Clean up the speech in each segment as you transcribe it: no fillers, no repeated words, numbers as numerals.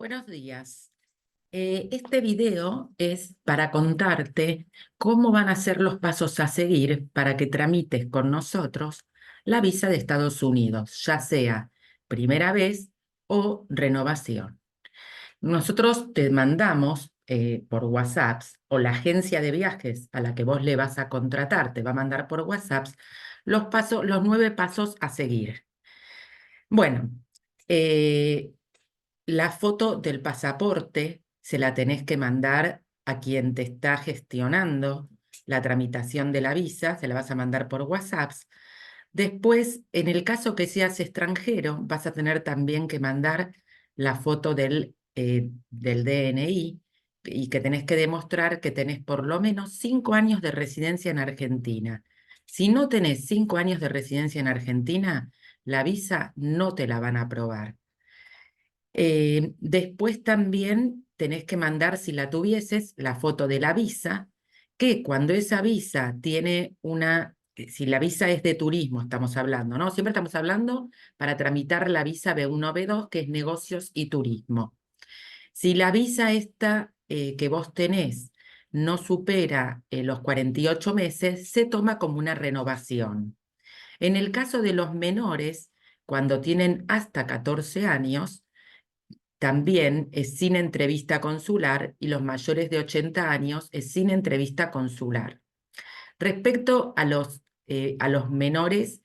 Buenos días. Este video es para contarte cómo van a ser los pasos a seguir para que tramites con nosotros la visa de Estados Unidos, ya sea primera vez o renovación. Nosotros te mandamos por WhatsApp o la agencia de viajes a la que vos le vas a contratar te va a mandar por WhatsApp los 9 pasos a seguir. Bueno, eh, la foto del pasaporte se la tenés que mandar a quien te está gestionando la tramitación de la visa, se la vas a mandar por WhatsApp. Después, en el caso que seas extranjero, vas a tener también que mandar la foto del DNI y que tenés que demostrar que tenés por lo menos 5 años de residencia en Argentina. Si no tenés 5 años de residencia en Argentina, la visa no te la van a aprobar. Después también tenés que mandar, si la tuvieses, la foto de la visa, que cuando esa visa tiene si la visa es de turismo, estamos hablando, ¿no? Siempre estamos hablando para tramitar la visa B1, B2, que es negocios y turismo. Si la visa esta que vos tenés no supera los 48 meses, se toma como una renovación. En el caso de los menores, cuando tienen hasta 14 años, también es sin entrevista consular y los mayores de 80 años es sin entrevista consular. Respecto a los menores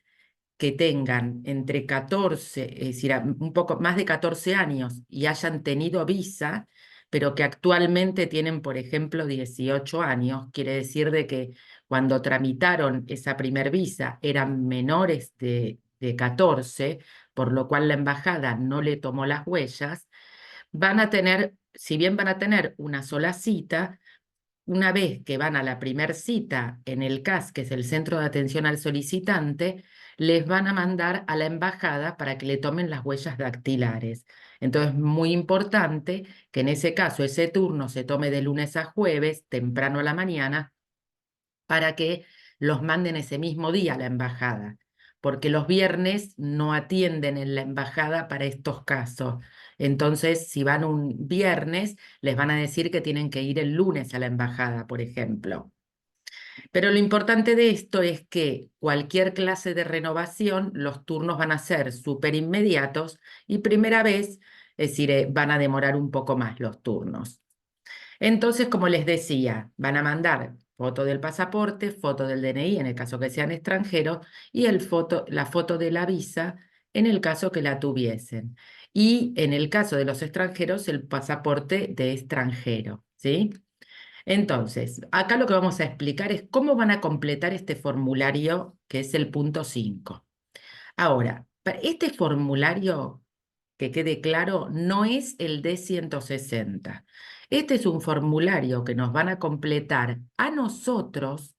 que tengan entre 14, es decir, un poco más de 14 años y hayan tenido visa, pero que actualmente tienen, por ejemplo, 18 años, quiere decir de que cuando tramitaron esa primer visa eran menores de 14, por lo cual la embajada no le tomó las huellas. Van a tener, si bien van a tener una sola cita, una vez que van a la primer cita en el CAS, que es el Centro de Atención al Solicitante, les van a mandar a la embajada para que le tomen las huellas dactilares. Entonces, muy importante que en ese caso ese turno se tome de lunes a jueves, temprano a la mañana, para que los manden ese mismo día a la embajada, porque los viernes no atienden en la embajada para estos casos. Entonces, si van un viernes, les van a decir que tienen que ir el lunes a la embajada, por ejemplo. Pero lo importante de esto es que cualquier clase de renovación, los turnos van a ser súper inmediatos y primera vez, es decir, van a demorar un poco más los turnos. Entonces, como les decía, van a mandar foto del pasaporte, foto del DNI en el caso que sean extranjeros y la foto de la visa en el caso que la tuviesen. Y en el caso de los extranjeros, el pasaporte de extranjero, ¿sí? Entonces, acá lo que vamos a explicar es cómo van a completar este formulario que es el punto 5. Ahora, para este formulario, que quede claro, no es el D160. Este es un formulario que nos van a completar a nosotros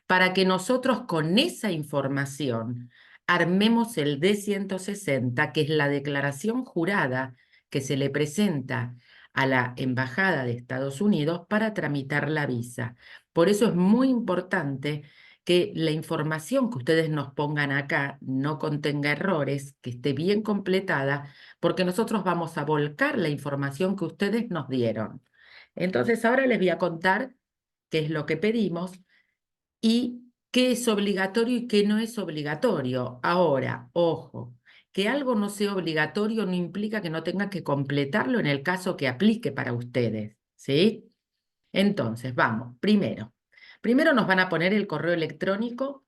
para que nosotros con esa información armemos el D160, que es la declaración jurada que se le presenta a la Embajada de Estados Unidos para tramitar la visa. Por eso es muy importante que la información que ustedes nos pongan acá no contenga errores, que esté bien completada, porque nosotros vamos a volcar la información que ustedes nos dieron. Entonces, ahora les voy a contar qué es lo que pedimos y qué es obligatorio y qué no es obligatorio. Ahora, ojo, que algo no sea obligatorio no implica que no tengan que completarlo en el caso que aplique para ustedes, ¿sí? Entonces, vamos, primero nos van a poner el correo electrónico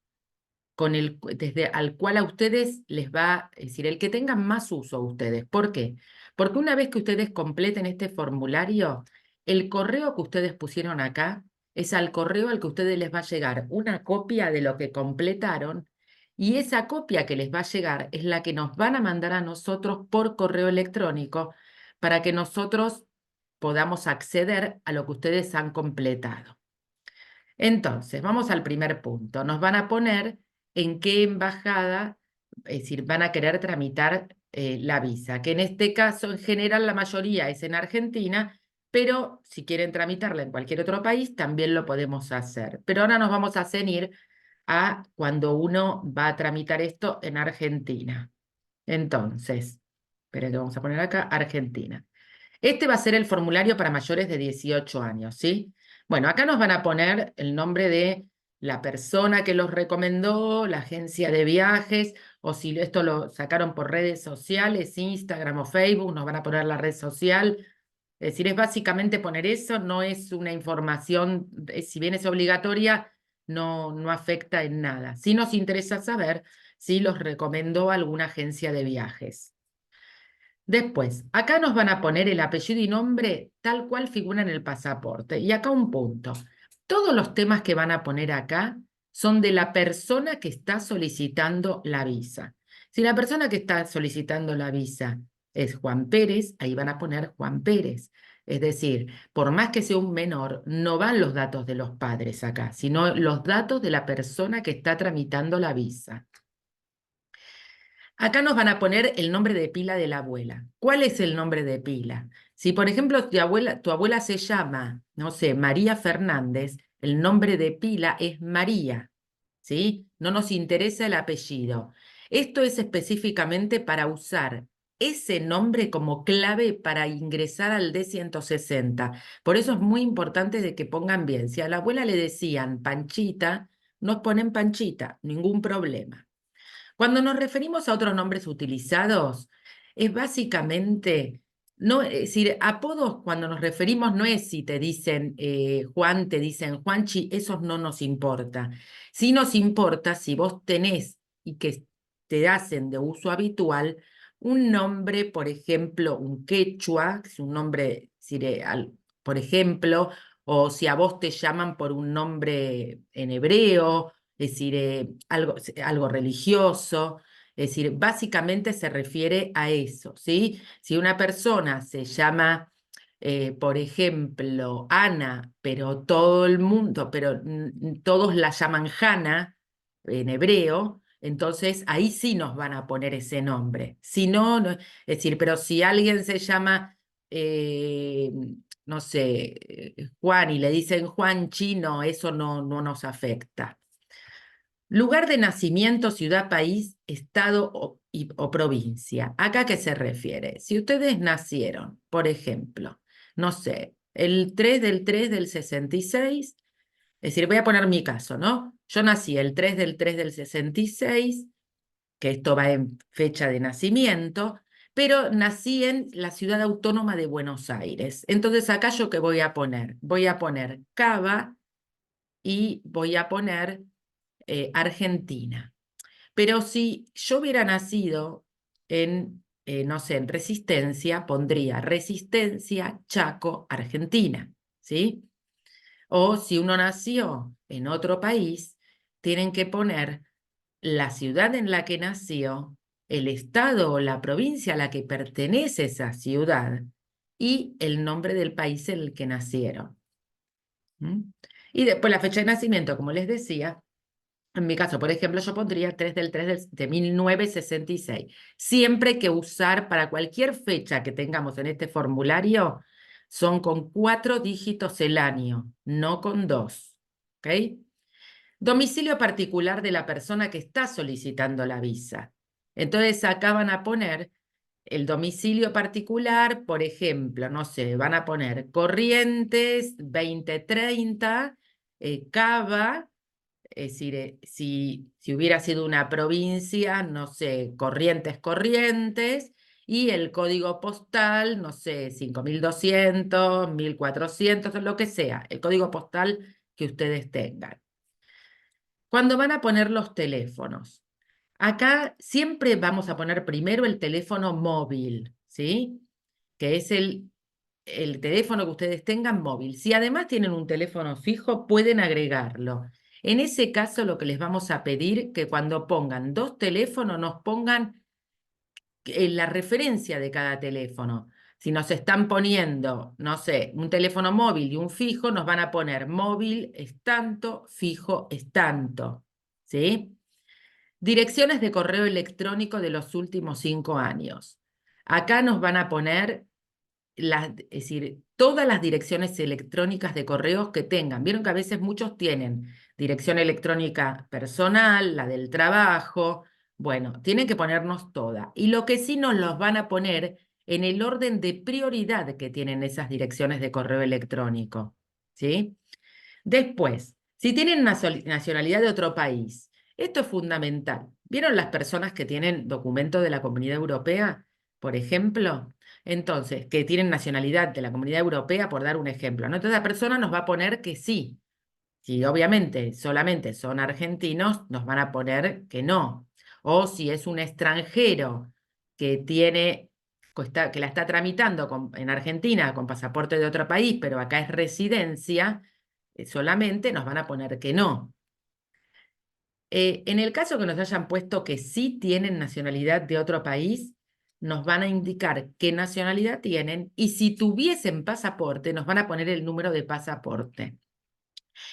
desde al cual a ustedes les va, es decir, el que tengan más uso a ustedes. ¿Por qué? Porque una vez que ustedes completen este formulario, el correo que ustedes pusieron acá es al correo al que a ustedes les va a llegar una copia de lo que completaron y esa copia que les va a llegar es la que nos van a mandar a nosotros por correo electrónico para que nosotros podamos acceder a lo que ustedes han completado. Entonces, vamos al primer punto. Nos van a poner en qué embajada, es decir, van a querer tramitar la visa, que en este caso, en general, la mayoría es en Argentina, pero si quieren tramitarla en cualquier otro país, también lo podemos hacer. Pero ahora nos vamos a ceñir a cuando uno va a tramitar esto en Argentina. Entonces, esperen que vamos a poner acá, Argentina. Este va a ser el formulario para mayores de 18 años, ¿sí? Bueno, acá nos van a poner el nombre de la persona que los recomendó, la agencia de viajes, o si esto lo sacaron por redes sociales, Instagram o Facebook, nos van a poner la red social. Es decir, es básicamente poner eso, no es una información, si bien es obligatoria, no afecta en nada. Sí nos interesa saber si los recomendó alguna agencia de viajes. Después, acá nos van a poner el apellido y nombre tal cual figura en el pasaporte. Y acá un punto. Todos los temas que van a poner acá son de la persona que está solicitando la visa. Si la persona que está solicitando la visa es Juan Pérez, ahí van a poner Juan Pérez. Es decir, por más que sea un menor, no van los datos de los padres acá, sino los datos de la persona que está tramitando la visa. Acá nos van a poner el nombre de pila de la abuela. ¿Cuál es el nombre de pila? Si, por ejemplo, tu abuela se llama, no sé, María Fernández, el nombre de pila es María, ¿sí? No nos interesa el apellido. Esto es específicamente para usar ese nombre como clave para ingresar al D160. Por eso es muy importante de que pongan bien. Si a la abuela le decían Panchita, nos ponen Panchita, ningún problema. Cuando nos referimos a otros nombres utilizados, es básicamente, no, es decir, apodos cuando nos referimos no es si te dicen Juan, te dicen Juanchi, esos no nos importa. Sí nos importa si vos tenés y que te hacen de uso habitual un nombre, por ejemplo, un quechua, que es un nombre, por ejemplo, o si a vos te llaman por un nombre en hebreo, es decir, algo religioso, es decir, básicamente se refiere a eso, ¿sí? Si una persona se llama, por ejemplo, Ana, pero todo el mundo, pero todos la llaman Hannah en hebreo, entonces ahí sí nos van a poner ese nombre. Si no, es decir, pero si alguien se llama, eh, no sé, Juan y le dicen Juan Chino, eso no nos afecta. Lugar de nacimiento, ciudad, país, estado o provincia. ¿Acá qué se refiere? Si ustedes nacieron, por ejemplo, no sé, el 3 del 3 del 66, es decir, voy a poner mi caso, ¿no? Yo nací el 3 del 3 del 66, que esto va en fecha de nacimiento, pero nací en la ciudad autónoma de Buenos Aires. Entonces, acá yo qué voy a poner? Voy a poner Cava y voy a poner Argentina. Pero si yo hubiera nacido en, no sé, en Resistencia, pondría Resistencia, Chaco, Argentina, ¿sí? O si uno nació en otro país, tienen que poner la ciudad en la que nació, el estado o la provincia a la que pertenece esa ciudad y el nombre del país en el que nacieron. ¿Mm? Y después la fecha de nacimiento, como les decía, en mi caso, por ejemplo, yo pondría 3 del 3 de 1966. Siempre que usar para cualquier fecha que tengamos en este formulario, son con 4 dígitos el año, no con 2. ¿Ok? Domicilio particular de la persona que está solicitando la visa. Entonces acá van a poner el domicilio particular, por ejemplo, no sé, van a poner Corrientes 2030, Cava, es decir, si hubiera sido una provincia, no sé, Corrientes, Corrientes, y el código postal, no sé, 5200, 1400, lo que sea, el código postal que ustedes tengan. Cuando van a poner los teléfonos, acá siempre vamos a poner primero el teléfono móvil, ¿sí? Que es el teléfono que ustedes tengan móvil. Si además tienen un teléfono fijo, pueden agregarlo. En ese caso, lo que les vamos a pedir que cuando pongan dos teléfonos nos pongan la referencia de cada teléfono. Si nos están poniendo, no sé, un teléfono móvil y un fijo, nos van a poner móvil es tanto, fijo es tanto, ¿sí? Direcciones de correo electrónico de los últimos 5 años. Acá nos van a poner es decir, todas las direcciones electrónicas de correos que tengan. Vieron que a veces muchos tienen dirección electrónica personal, la del trabajo. Bueno, tienen que ponernos toda. Y lo que sí nos los van a poner en el orden de prioridad que tienen esas direcciones de correo electrónico, ¿sí? Después, si tienen nacionalidad de otro país, esto es fundamental. ¿Vieron las personas que tienen documento de la Comunidad Europea, por ejemplo? Entonces, que tienen nacionalidad de la Comunidad Europea, por dar un ejemplo, ¿no? Entonces la persona nos va a poner que sí. Si obviamente solamente son argentinos, nos van a poner que no. O si es un extranjero que tiene, que la está tramitando en Argentina con pasaporte de otro país, pero acá es residencia, solamente nos van a poner que no. En el caso que nos hayan puesto que sí tienen nacionalidad de otro país, nos van a indicar qué nacionalidad tienen y si tuviesen pasaporte, nos van a poner el número de pasaporte.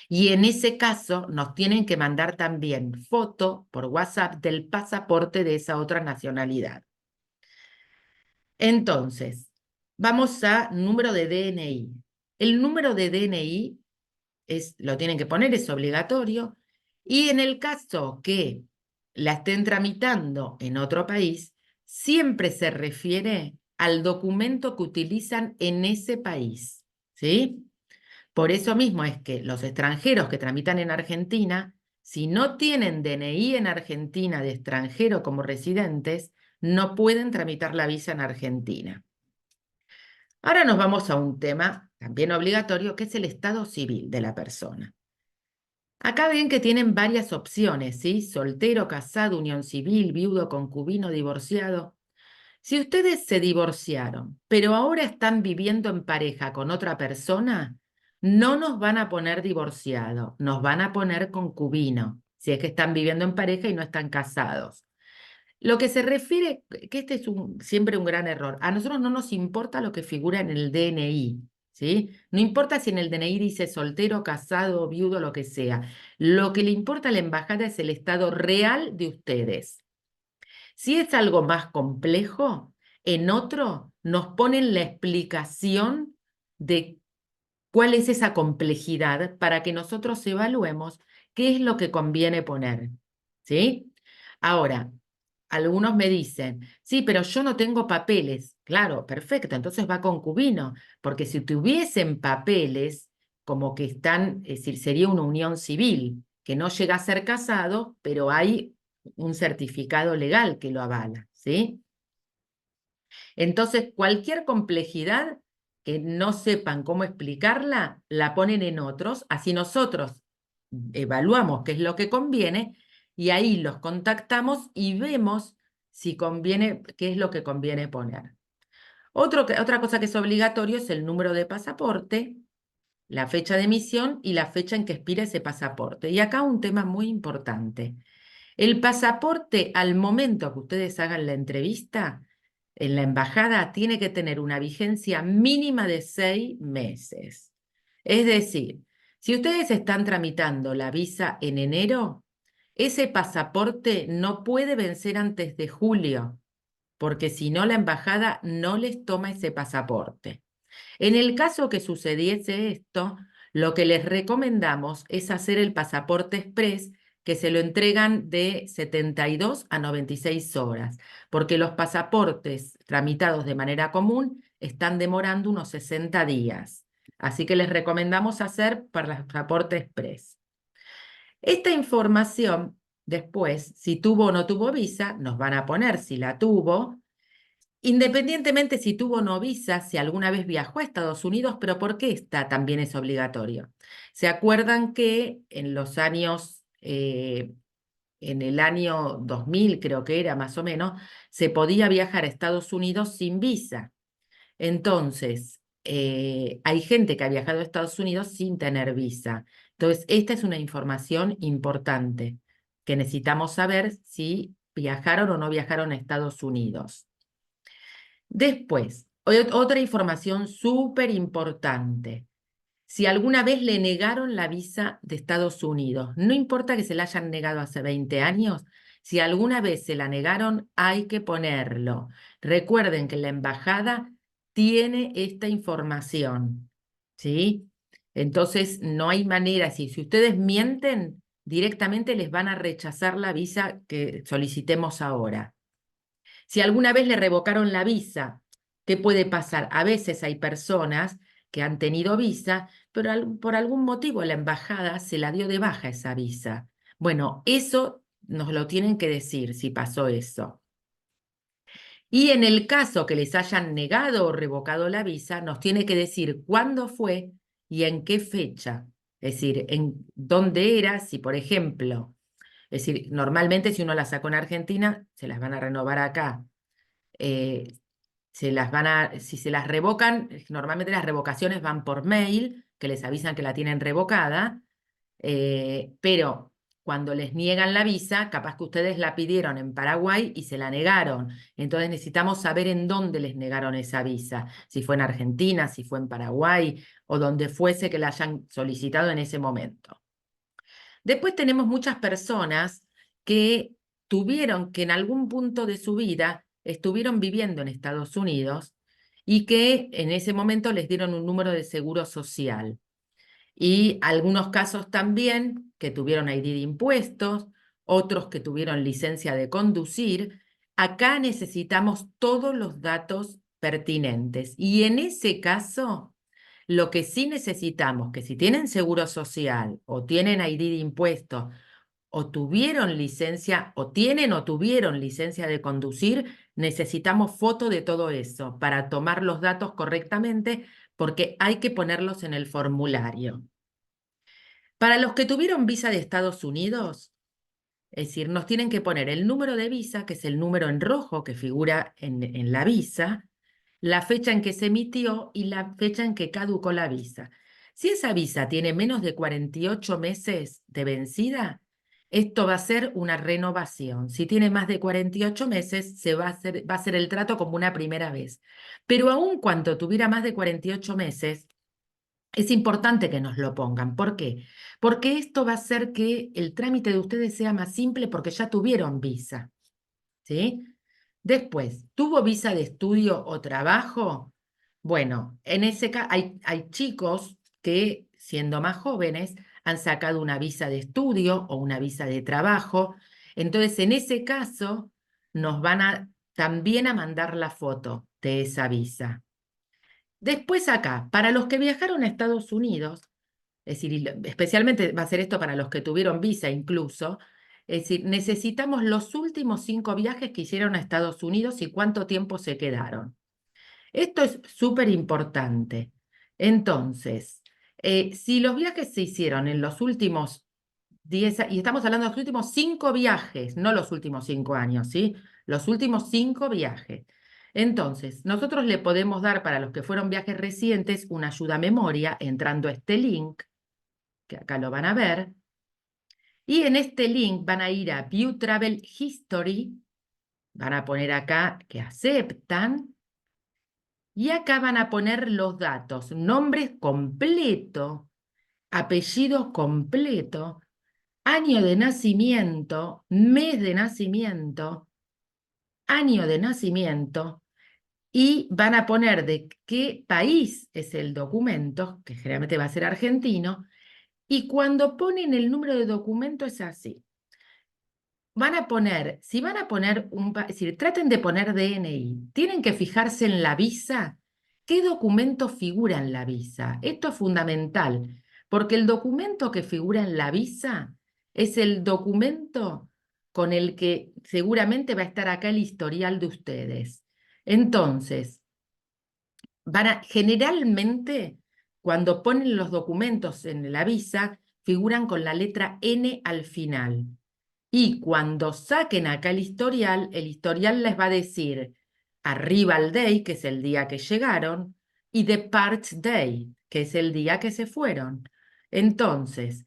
Y en ese caso nos tienen que mandar también foto por WhatsApp del pasaporte de esa otra nacionalidad. Entonces, vamos a número de DNI. El número de DNI lo tienen que poner, es obligatorio. Y en el caso que la estén tramitando en otro país, siempre se refiere al documento que utilizan en ese país, ¿sí? Por eso mismo es que los extranjeros que tramitan en Argentina, si no tienen DNI en Argentina de extranjero como residentes, no pueden tramitar la visa en Argentina. Ahora nos vamos a un tema también obligatorio, que es el estado civil de la persona. Acá ven que tienen varias opciones, ¿sí? Soltero, casado, unión civil, viudo, concubino, divorciado. Si ustedes se divorciaron, pero ahora están viviendo en pareja con otra persona, no nos van a poner divorciado, nos van a poner concubino, si es que están viviendo en pareja y no están casados. Lo que se refiere, que este es siempre un gran error, a nosotros no nos importa lo que figura en el DNI, ¿sí? No importa si en el DNI dice soltero, casado, viudo, lo que sea. Lo que le importa a la embajada es el estado real de ustedes. Si es algo más complejo, en otro nos ponen la explicación de cuál es esa complejidad para que nosotros evaluemos qué es lo que conviene poner. ¿Sí? Ahora, algunos me dicen, sí, pero yo no tengo papeles. Claro, perfecto, entonces va concubino, porque si tuviesen papeles, como que están, es decir, sería una unión civil, que no llega a ser casado, pero hay un certificado legal que lo avala, ¿sí? Entonces, cualquier complejidad que no sepan cómo explicarla, la ponen en otros, así nosotros evaluamos qué es lo que conviene y ahí los contactamos y vemos si conviene, qué es lo que conviene poner. Otra cosa que es obligatorio es el número de pasaporte, la fecha de emisión y la fecha en que expira ese pasaporte. Y acá un tema muy importante. El pasaporte, al momento que ustedes hagan la entrevista en la embajada, tiene que tener una vigencia mínima de 6 meses. Es decir, si ustedes están tramitando la visa en enero, ese pasaporte no puede vencer antes de julio, porque si no, la embajada no les toma ese pasaporte. En el caso que sucediese esto, lo que les recomendamos es hacer el pasaporte express, que se lo entregan de 72 a 96 horas, porque los pasaportes tramitados de manera común están demorando unos 60 días. Así que les recomendamos hacer para el pasaporte express. Esta información, después, si tuvo o no tuvo visa, nos van a poner si la tuvo, independientemente si tuvo o no visa, si alguna vez viajó a Estados Unidos, pero ¿por qué esta también es obligatorio? ¿Se acuerdan que en los años, en el año 2000 creo que era más o menos, se podía viajar a Estados Unidos sin visa? Entonces, hay gente que ha viajado a Estados Unidos sin tener visa. Entonces, esta es una información importante que necesitamos saber si viajaron o no viajaron a Estados Unidos. Después, otra información súper importante. Si alguna vez le negaron la visa de Estados Unidos, no importa que se la hayan negado hace 20 años, si alguna vez se la negaron, hay que ponerlo. Recuerden que la embajada tiene esta información, ¿sí? Entonces, no hay manera, si ustedes mienten, directamente les van a rechazar la visa que solicitemos ahora. Si alguna vez le revocaron la visa, ¿Qué puede pasar? A veces hay personas que han tenido visa, pero por algún motivo la embajada se la dio de baja esa visa. Bueno, eso nos lo tienen que decir si pasó eso. Y en el caso que les hayan negado o revocado la visa, nos tiene que decir cuándo fue y en qué fecha. Es decir, en dónde era, si por ejemplo, es decir, normalmente si uno la sacó en Argentina, se las van a renovar acá. Eh, si se las revocan, normalmente las revocaciones van por mail, que les avisan que la tienen revocada, pero cuando les niegan la visa, capaz que ustedes la pidieron en Paraguay y se la negaron. Entonces necesitamos saber en dónde les negaron esa visa, si fue en Argentina, si fue en Paraguay o donde fuese que la hayan solicitado en ese momento. Después tenemos muchas personas que tuvieron que en algún punto de su vida estuvieron viviendo en Estados Unidos y que en ese momento les dieron un número de seguro social. Y algunos casos también que tuvieron ID de impuestos, otros que tuvieron licencia de conducir. Acá necesitamos todos los datos pertinentes. Y en ese caso, lo que sí necesitamos, que si tienen seguro social o tienen ID de impuestos o tuvieron licencia o tienen o tuvieron licencia de conducir, necesitamos foto de todo eso para tomar los datos correctamente porque hay que ponerlos en el formulario. Para los que tuvieron visa de Estados Unidos, es decir, nos tienen que poner el número de visa, que es el número en rojo que figura en la visa, la fecha en que se emitió y la fecha en que caducó la visa. Si esa visa tiene menos de 48 meses de vencida, esto va a ser una renovación. Si tiene más de 48 meses, va a ser el trato como una primera vez. Pero aun cuando tuviera más de 48 meses, es importante que nos lo pongan. ¿Por qué? Porque esto va a hacer que el trámite de ustedes sea más simple porque ya tuvieron visa, ¿sí? Después, ¿tuvo visa de estudio o trabajo? Bueno, en ese caso hay chicos que, siendo más jóvenes, han sacado una visa de estudio o una visa de trabajo. Entonces, en ese caso, nos van a también a mandar la foto de esa visa. Después acá, para los que viajaron a Estados Unidos, es decir, especialmente va a ser esto para los que tuvieron visa incluso, es decir, necesitamos los últimos 5 viajes que hicieron a Estados Unidos y cuánto tiempo se quedaron. Esto es súper importante. Entonces, si los viajes se hicieron en los últimos 10, y estamos hablando de los últimos 5 viajes, no los últimos 5 años, ¿sí? Los últimos 5 viajes. Entonces, nosotros le podemos dar para los que fueron viajes recientes una ayuda a memoria entrando a este link, que acá lo van a ver, y en este link van a ir a View Travel History, van a poner acá que aceptan, y acá van a poner los datos, nombres completo, apellido completo, año de nacimiento, mes de nacimiento, año de nacimiento, y van a poner de qué país es el documento, que generalmente va a ser argentino, y cuando ponen el número de documento es así. Van a poner, si van a poner es decir, traten de poner DNI, tienen que fijarse en la visa, qué documento figura en la visa. Esto es fundamental, porque el documento que figura en la visa es el documento con el que seguramente va a estar acá el historial de ustedes. Entonces, generalmente, cuando ponen los documentos en la visa, figuran con la letra N al final. Y cuando saquen acá el historial les va a decir Arrival Day, que es el día que llegaron, y Depart Day, que es el día que se fueron. Entonces,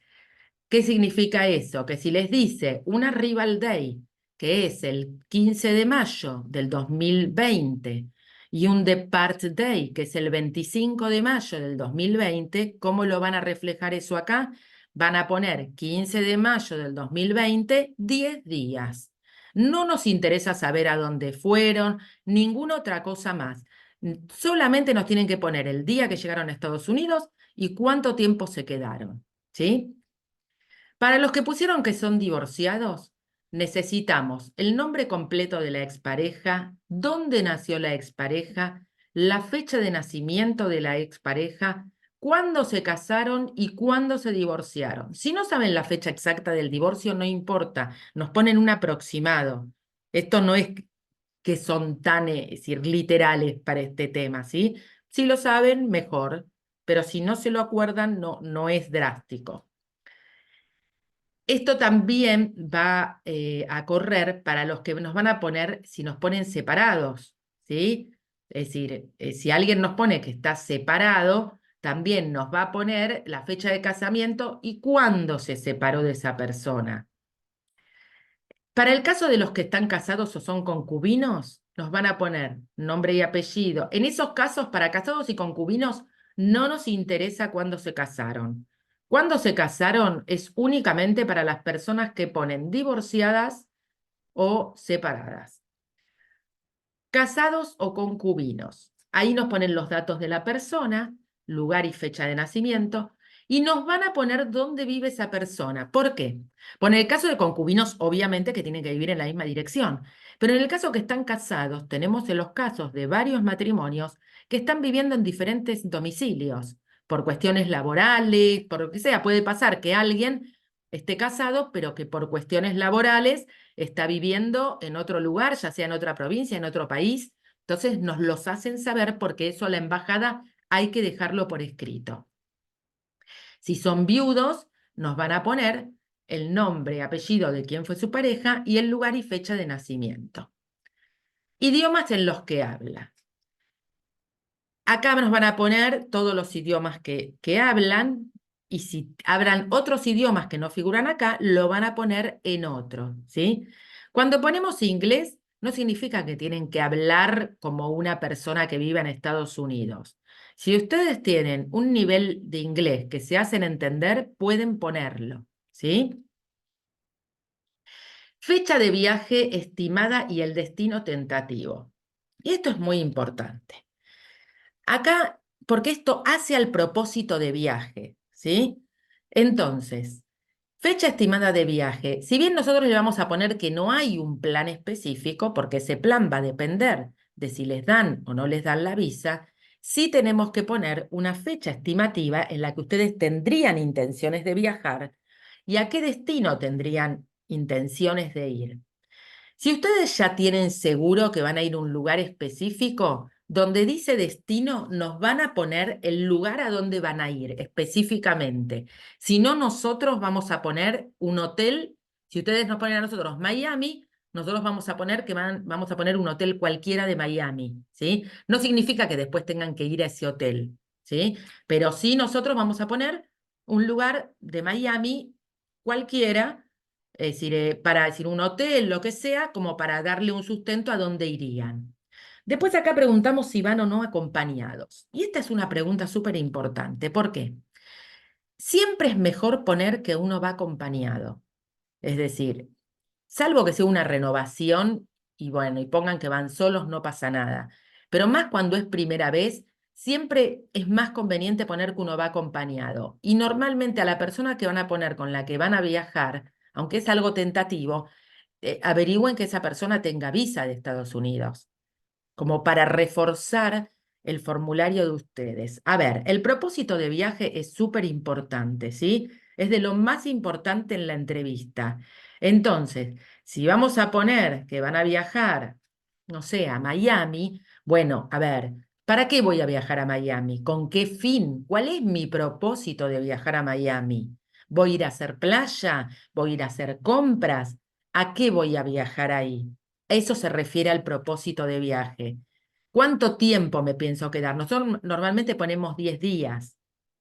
¿qué significa eso? Que si les dice un Arrival Day, que es el 15 de mayo del 2020, y un Depart Day, que es el 25 de mayo del 2020, ¿cómo lo van a reflejar eso acá? Van a poner 15 de mayo del 2020, 10 días. No nos interesa saber a dónde fueron, ninguna otra cosa más. Solamente nos tienen que poner el día que llegaron a Estados Unidos y cuánto tiempo se quedaron, ¿sí? Para los que pusieron que son divorciados, necesitamos el nombre completo de la expareja, dónde nació la expareja, la fecha de nacimiento de la expareja, cuándo se casaron y cuándo se divorciaron. Si no saben la fecha exacta del divorcio, no importa, nos ponen un aproximado. Esto no es que son tan, es decir, literales para este tema, ¿sí? Si lo saben, mejor, pero si no se lo acuerdan, no es drástico. Esto también va a correr para los que nos van a poner, si nos ponen separados, ¿sí? Es decir, si alguien nos pone que está separado, también nos va a poner la fecha de casamiento y cuándo se separó de esa persona. Para el caso de los que están casados o son concubinos, nos van a poner nombre y apellido. En esos casos, para casados y concubinos, no nos interesa cuándo se casaron. Cuándo se casaron es únicamente para las personas que ponen divorciadas o separadas. Casados o concubinos. Ahí nos ponen los datos de la persona, lugar y fecha de nacimiento, y nos van a poner dónde vive esa persona. ¿Por qué? Bueno, en el caso de concubinos, obviamente que tienen que vivir en la misma dirección, pero en el caso que están casados, tenemos en los casos de varios matrimonios que están viviendo en diferentes domicilios, por cuestiones laborales, por lo que sea. Puede pasar que alguien esté casado, pero que por cuestiones laborales está viviendo en otro lugar, ya sea en otra provincia, en otro país. Entonces nos los hacen saber porque eso a la embajada hay que dejarlo por escrito. Si son viudos, nos van a poner el nombre, apellido de quién fue su pareja y el lugar y fecha de nacimiento. Idiomas en los que habla. Acá nos van a poner todos los idiomas que hablan, y si hablan otros idiomas que no figuran acá, lo van a poner en otro, ¿sí? Cuando ponemos inglés, no significa que tienen que hablar como una persona que vive en Estados Unidos. Si ustedes tienen un nivel de inglés que se hacen entender, pueden ponerlo, ¿sí? Fecha de viaje estimada y el destino tentativo. Y esto es muy importante. Acá, porque esto hace al propósito de viaje, ¿sí? Entonces, fecha estimada de viaje. Si bien nosotros le vamos a poner que no hay un plan específico, porque ese plan va a depender de si les dan o no les dan la visa, sí tenemos que poner una fecha estimativa en la que ustedes tendrían intenciones de viajar y a qué destino tendrían intenciones de ir. Si ustedes ya tienen seguro que van a ir a un lugar específico, donde dice destino, nos van a poner el lugar a donde van a ir específicamente. Si no, nosotros vamos a poner un hotel. Si ustedes nos ponen a nosotros Miami, nosotros vamos a poner vamos a poner un hotel cualquiera de Miami, ¿sí? No significa que después tengan que ir a ese hotel, ¿sí? Pero sí nosotros vamos a poner un lugar de Miami cualquiera, es decir, para decir un hotel, lo que sea, como para darle un sustento a dónde irían. Después acá preguntamos si van o no acompañados. Y esta es una pregunta súper importante. ¿Por qué? Siempre es mejor poner que uno va acompañado. Es decir, salvo que sea una renovación y bueno, y pongan que van solos, no pasa nada. Pero más cuando es primera vez, siempre es más conveniente poner que uno va acompañado. Y normalmente a la persona que van a poner con la que van a viajar, aunque es algo tentativo, averigüen que esa persona tenga visa de Estados Unidos, como para reforzar el formulario de ustedes. A ver, el propósito de viaje es súper importante, ¿sí? Es de lo más importante en la entrevista. Entonces, si vamos a poner que van a viajar, no sé, a Miami, bueno, a ver, ¿para qué voy a viajar a Miami? ¿Con qué fin? ¿Cuál es mi propósito de viajar a Miami? ¿Voy a ir a hacer playa? ¿Voy a ir a hacer compras? ¿A qué voy a viajar ahí? Eso se refiere al propósito de viaje. ¿Cuánto tiempo me pienso quedar? Nosotros normalmente ponemos 10 días,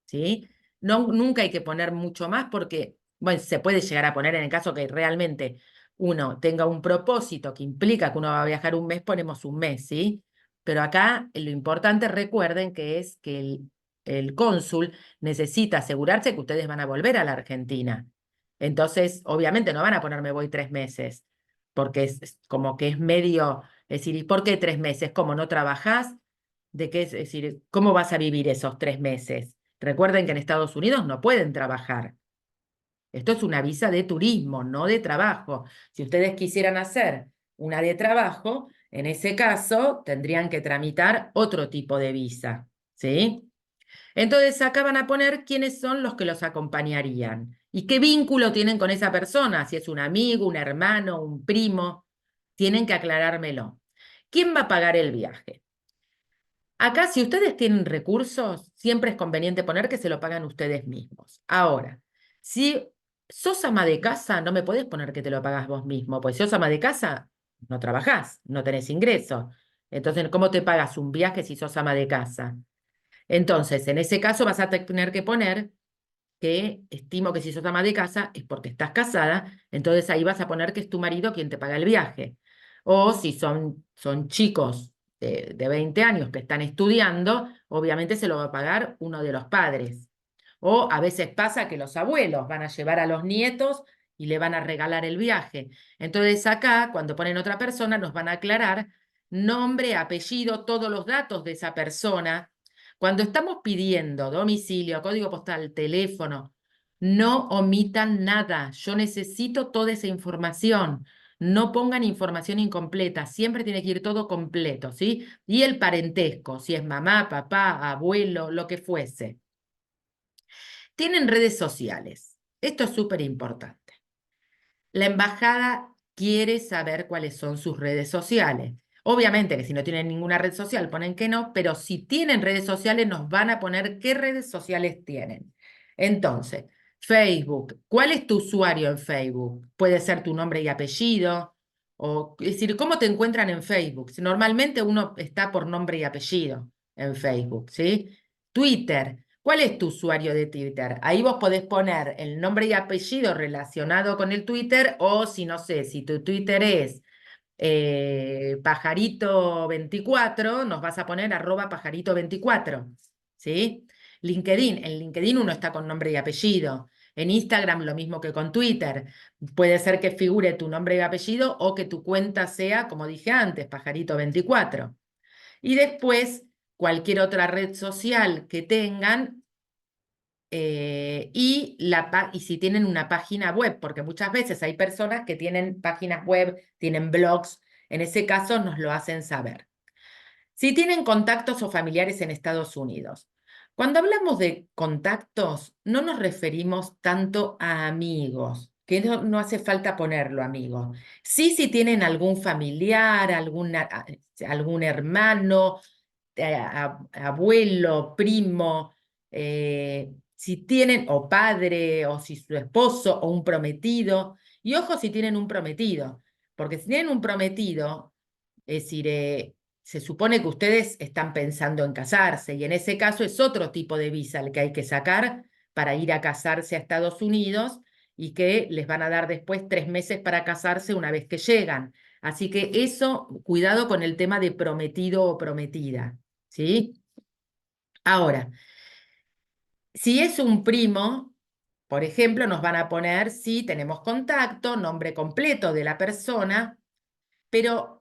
¿sí? No, nunca hay que poner mucho más porque, bueno, se puede llegar a poner en el caso que realmente uno tenga un propósito que implica que uno va a viajar un mes, ponemos un mes, ¿sí? Pero acá lo importante, recuerden que es que el cónsul necesita asegurarse que ustedes van a volver a la Argentina. Entonces, obviamente no van a poner me voy 3 meses, porque es como que es medio, es decir, ¿y por qué 3 meses? ¿Cómo no trabajás? ¿De qué es decir, cómo vas a vivir esos 3 meses? Recuerden que en Estados Unidos no pueden trabajar. Esto es una visa de turismo, no de trabajo. Si ustedes quisieran hacer una de trabajo, En ese caso, tendrían que tramitar otro tipo de visa, ¿sí? Entonces acá van a poner quiénes son los que los acompañarían y qué vínculo tienen con esa persona, si es un amigo, un hermano, un primo, tienen que aclarármelo. ¿Quién va a pagar el viaje? Acá, si ustedes tienen recursos, siempre es conveniente poner que se lo pagan ustedes mismos. Ahora, si sos ama de casa, no me podés poner que te lo pagas vos mismo, pues si sos ama de casa, no trabajás, no tenés ingresos. Entonces, ¿cómo te pagas un viaje si sos ama de casa? Entonces, en ese caso vas a tener que poner que estimo que si sos ama de casa es porque estás casada, entonces ahí vas a poner que es tu marido quien te paga el viaje. O si son chicos de 20 años que están estudiando, obviamente se lo va a pagar uno de los padres. O a veces pasa que los abuelos van a llevar a los nietos y le van a regalar el viaje. Entonces acá, cuando ponen otra persona, nos van a aclarar nombre, apellido, todos los datos de esa persona. Cuando estamos pidiendo domicilio, código postal, teléfono, no omitan nada. Yo necesito toda esa información. No pongan información incompleta. Siempre tiene que ir todo completo, ¿sí? Y el parentesco, si es mamá, papá, abuelo, lo que fuese. Tienen redes sociales. Esto es súper importante. La embajada quiere saber cuáles son sus redes sociales. Obviamente que si no tienen ninguna red social ponen que no, pero si tienen redes sociales nos van a poner qué redes sociales tienen. Entonces, Facebook, ¿cuál es tu usuario en Facebook? Puede ser tu nombre y apellido, o es decir, ¿cómo te encuentran en Facebook? Si normalmente uno está por nombre y apellido en Facebook, ¿sí? Twitter. ¿Cuál es tu usuario de Twitter? Ahí vos podés poner el nombre y apellido relacionado con el Twitter o si no sé, si tu Twitter es pajarito24, nos vas a poner @pajarito24, ¿sí? LinkedIn, en LinkedIn uno está con nombre y apellido. En Instagram lo mismo que con Twitter. Puede ser que figure tu nombre y apellido o que tu cuenta sea, como dije antes, pajarito24. Y después, cualquier otra red social que tengan, y si tienen una página web, porque muchas veces hay personas que tienen páginas web, tienen blogs, en ese caso nos lo hacen saber. Si tienen contactos o familiares en Estados Unidos. Cuando hablamos de contactos, no nos referimos tanto a amigos, que no hace falta ponerlo amigos. Sí, si tienen algún familiar, algún hermano, abuelo, primo, si tienen, o padre, o si su esposo, o un prometido. Y ojo si tienen un prometido, porque si tienen un prometido, es decir, se supone que ustedes están pensando en casarse, y en ese caso es otro tipo de visa el que hay que sacar para ir a casarse a Estados Unidos y que les van a dar después 3 meses para casarse una vez que llegan. Así que eso, cuidado con el tema de prometido o prometida. ¿Sí? Ahora, si es un primo, por ejemplo, nos van a poner si tenemos contacto, nombre completo de la persona, pero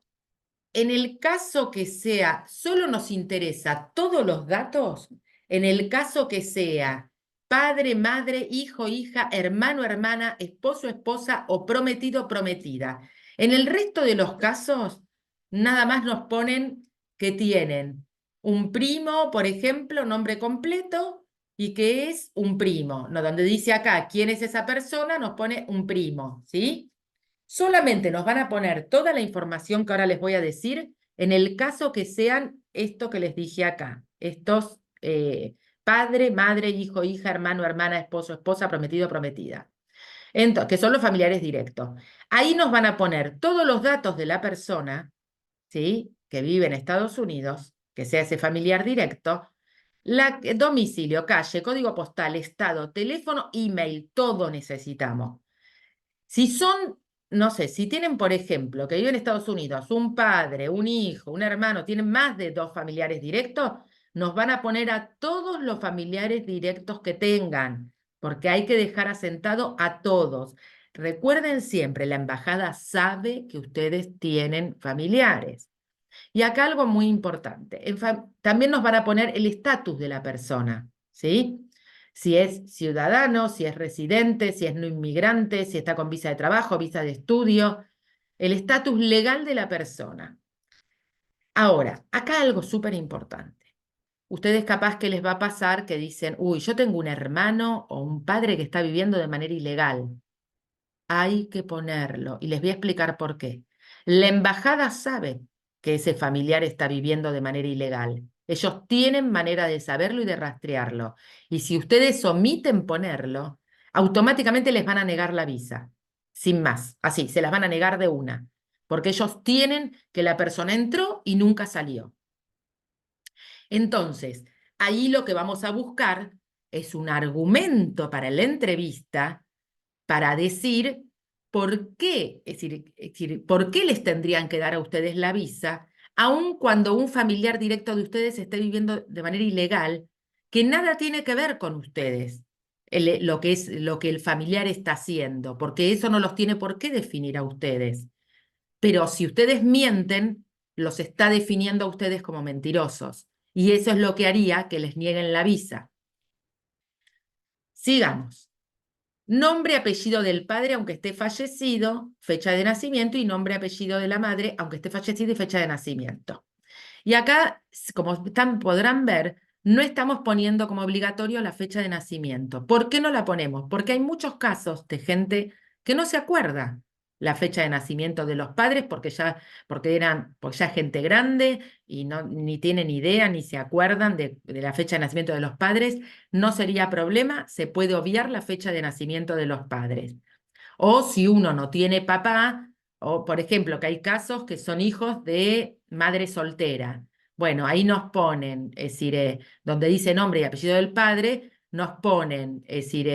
en el caso que sea, solo nos interesa todos los datos, en el caso que sea padre, madre, hijo, hija, hermano, hermana, esposo, esposa o prometido, prometida. En el resto de los casos, nada más nos ponen que tienen un primo, por ejemplo, nombre completo, y que es un primo. No, donde dice acá quién es esa persona, nos pone un primo, ¿sí? Solamente nos van a poner toda la información que ahora les voy a decir en el caso que sean esto que les dije acá. Estos padre, madre, hijo, hija, hermano, hermana, esposo, esposa, prometido, prometida. Entonces, que son los familiares directos. Ahí nos van a poner todos los datos de la persona, ¿sí? Que vive en Estados Unidos, que sea ese familiar directo, domicilio, calle, código postal, estado, teléfono, email, todo necesitamos. Si son, no sé, si tienen, por ejemplo, que viven en Estados Unidos, un padre, un hijo, un hermano, tienen más de 2 familiares directos, nos van a poner a todos los familiares directos que tengan, porque hay que dejar asentado a todos. Recuerden siempre, la embajada sabe que ustedes tienen familiares. Y acá algo muy importante, también nos van a poner el estatus de la persona, ¿sí? Si es ciudadano, si es residente, si es no inmigrante, si está con visa de trabajo, visa de estudio, el estatus legal de la persona. Ahora, acá algo súper importante. Ustedes capaz que les va a pasar que dicen, uy, yo tengo un hermano o un padre que está viviendo de manera ilegal. Hay que ponerlo y les voy a explicar por qué. La embajada sabe que ese familiar está viviendo de manera ilegal. Ellos tienen manera de saberlo y de rastrearlo. Y si ustedes omiten ponerlo, automáticamente les van a negar la visa. Sin más, así, se las van a negar de una. Porque ellos tienen que la persona entró y nunca salió. Entonces, ahí lo que vamos a buscar es un argumento para la entrevista para decir por qué, es decir, por qué les tendrían que dar a ustedes la visa, aun cuando un familiar directo de ustedes esté viviendo de manera ilegal, que nada tiene que ver con ustedes, lo que es lo que el familiar está haciendo, porque eso no los tiene por qué definir a ustedes. Pero si ustedes mienten, los está definiendo a ustedes como mentirosos. Y eso es lo que haría que les nieguen la visa. Sigamos. Nombre, apellido del padre, aunque esté fallecido, fecha de nacimiento, y nombre, apellido de la madre, aunque esté fallecido y fecha de nacimiento. Y acá, como podrán ver, no estamos poniendo como obligatorio la fecha de nacimiento. ¿Por qué no la ponemos? Porque hay muchos casos de gente que no se acuerda la fecha de nacimiento de los padres porque ya es gente grande y no, ni tienen idea ni se acuerdan de la fecha de nacimiento de los padres. No sería problema, se puede obviar la fecha de nacimiento de los padres. O si uno no tiene papá, o por ejemplo, que hay casos que son hijos de madre soltera. Bueno, ahí nos ponen, es decir, donde dice nombre y apellido del padre, nos ponen, es decir,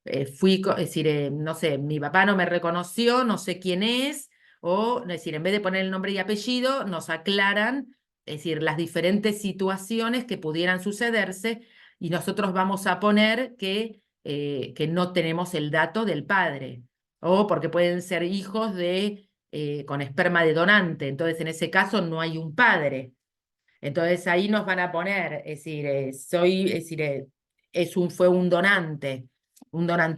es decir, no sé, mi papá no me reconoció, no sé quién o es decir, en vez de poner el nombre y apellido, nos aclaran, es decir, las diferentes situaciones que pudieran sucederse y nosotros vamos a poner que no tenemos el dato del padre o porque pueden ser hijos con esperma de donante, entonces en ese caso no hay un padre. Entonces ahí nos van a poner, es decir, fue un donante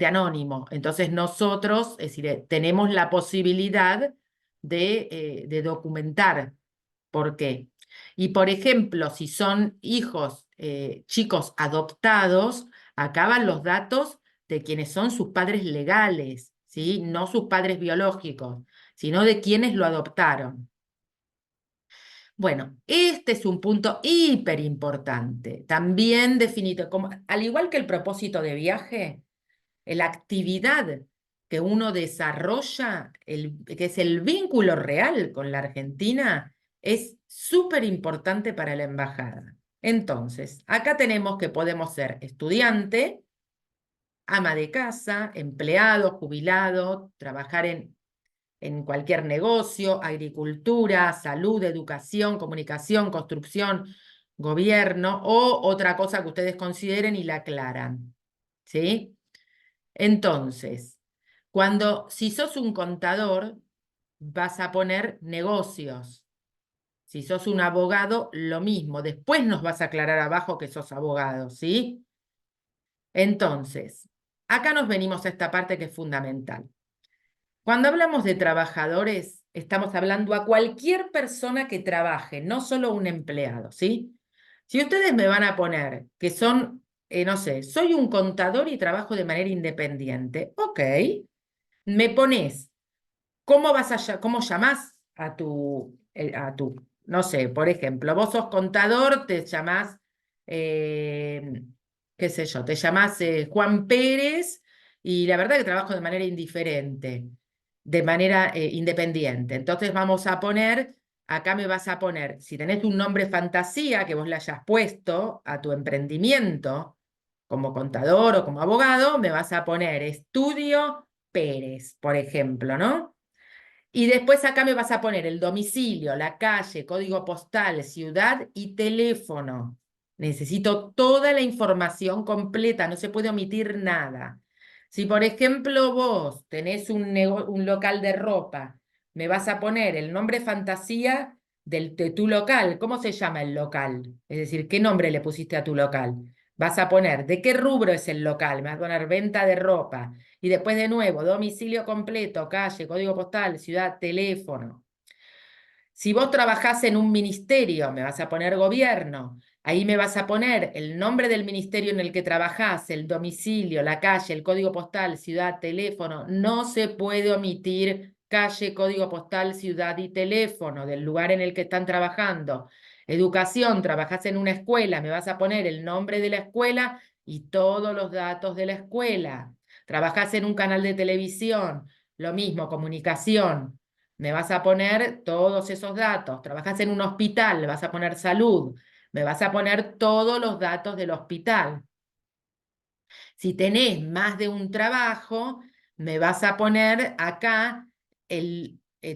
anónimo. Entonces nosotros, es decir, tenemos la posibilidad de documentar por qué. Y por ejemplo, si son hijos, chicos adoptados, acaban los datos de quienes son sus padres legales, ¿sí? No sus padres biológicos, sino de quienes lo adoptaron. Bueno, este es un punto hiper importante, también definido como, al igual que el propósito de viaje, la actividad que uno desarrolla, que es el vínculo real con la Argentina, es súper importante para la embajada. Entonces, acá tenemos que podemos ser estudiante, ama de casa, empleado, jubilado, trabajar en cualquier negocio, agricultura, salud, educación, comunicación, construcción, gobierno o otra cosa que ustedes consideren y la aclaran. ¿Sí? Entonces, si sos un contador, vas a poner negocios. Si sos un abogado, lo mismo. Después nos vas a aclarar abajo que sos abogado, ¿sí? Entonces, acá nos venimos a esta parte que es fundamental. Cuando hablamos de trabajadores, estamos hablando a cualquier persona que trabaje, no solo un empleado, ¿sí? Si ustedes me van a poner que son, no sé, soy un contador y trabajo de manera independiente, ok, me pones, ¿cómo llamás no sé, por ejemplo, vos sos contador, te llamás, eh, qué sé yo, te llamás Juan Pérez y la verdad que trabajo de manera indiferente, de manera independiente. Entonces vamos a poner, acá me vas a poner, si tenés un nombre fantasía que vos le hayas puesto a tu emprendimiento como contador o como abogado, me vas a poner Estudio Pérez, por ejemplo, ¿no? Y después acá me vas a poner el domicilio, la calle, código postal, ciudad y teléfono. Necesito toda la información completa, no se puede omitir nada. Si por ejemplo vos tenés un local de ropa, me vas a poner el nombre fantasía de tu local. ¿Cómo se llama el local? Es decir, ¿qué nombre le pusiste a tu local? Vas a poner, ¿de qué rubro es el local? Me vas a poner venta de ropa. Y después de nuevo, domicilio completo, calle, código postal, ciudad, teléfono. Si vos trabajás en un ministerio, me vas a poner gobierno. Ahí me vas a poner el nombre del ministerio en el que trabajás, el domicilio, la calle, el código postal, ciudad, teléfono. No se puede omitir calle, código postal, ciudad y teléfono del lugar en el que están trabajando. Educación, trabajás en una escuela, me vas a poner el nombre de la escuela y todos los datos de la escuela. Trabajás en un canal de televisión, lo mismo, comunicación. Me vas a poner todos esos datos. Trabajas en un hospital, vas a poner salud. Me vas a poner todos los datos del hospital. Si tenés más de un trabajo, me vas a poner acá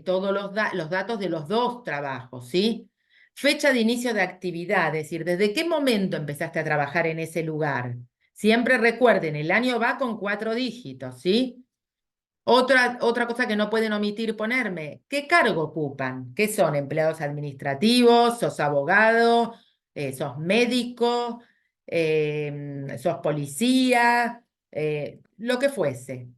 todos los datos de los dos trabajos, ¿sí? Fecha de inicio de actividad, es decir, ¿desde qué momento empezaste a trabajar en ese lugar? Siempre recuerden, el año va con 4 dígitos, ¿sí? Otra cosa que no pueden omitir ponerme, ¿qué cargo ocupan? ¿Qué son? ¿Empleados administrativos? ¿Sos abogado? ¿Sos médico? ¿Sos policía? Lo que fuese.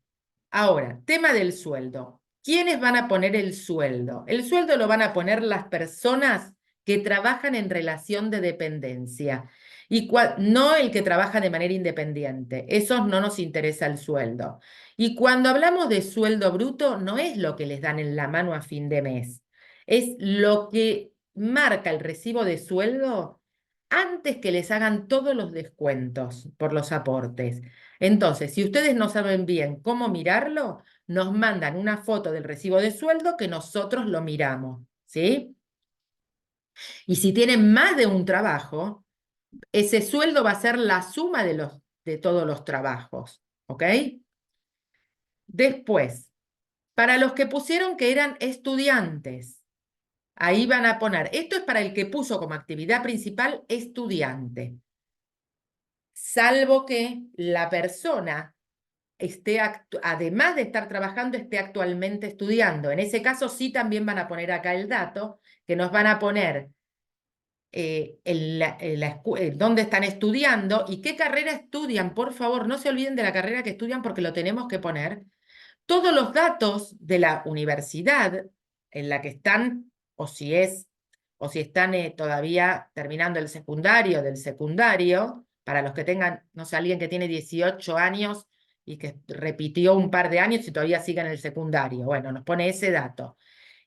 Ahora, tema del sueldo. ¿Quiénes van a poner el sueldo? El sueldo lo van a poner las personas que trabajan en relación de dependencia y no el que trabaja de manera independiente. Esos no nos interesa el sueldo. Y cuando hablamos de sueldo bruto, no es lo que les dan en la mano a fin de mes, es lo que marca el recibo de sueldo antes que les hagan todos los descuentos por los aportes. Entonces, si ustedes no saben bien cómo mirarlo, nos mandan una foto del recibo de sueldo que nosotros lo miramos, ¿sí? Y si tienen más de un trabajo, ese sueldo va a ser la suma de todos los trabajos, ¿ok? Después, para los que pusieron que eran estudiantes, ahí van a poner, esto es para el que puso como actividad principal estudiante, salvo que la persona además de estar trabajando, esté actualmente estudiando. En ese caso sí también van a poner acá el dato, que nos van a poner dónde están estudiando y qué carrera estudian. Por favor, no se olviden de la carrera que estudian porque lo tenemos que poner. Todos los datos de la universidad en la que están, o si están todavía terminando el secundario, del secundario, para los que tengan, no sé, alguien que tiene 18 años y que repitió un par de años y todavía sigue en el secundario. Bueno, nos pone ese dato.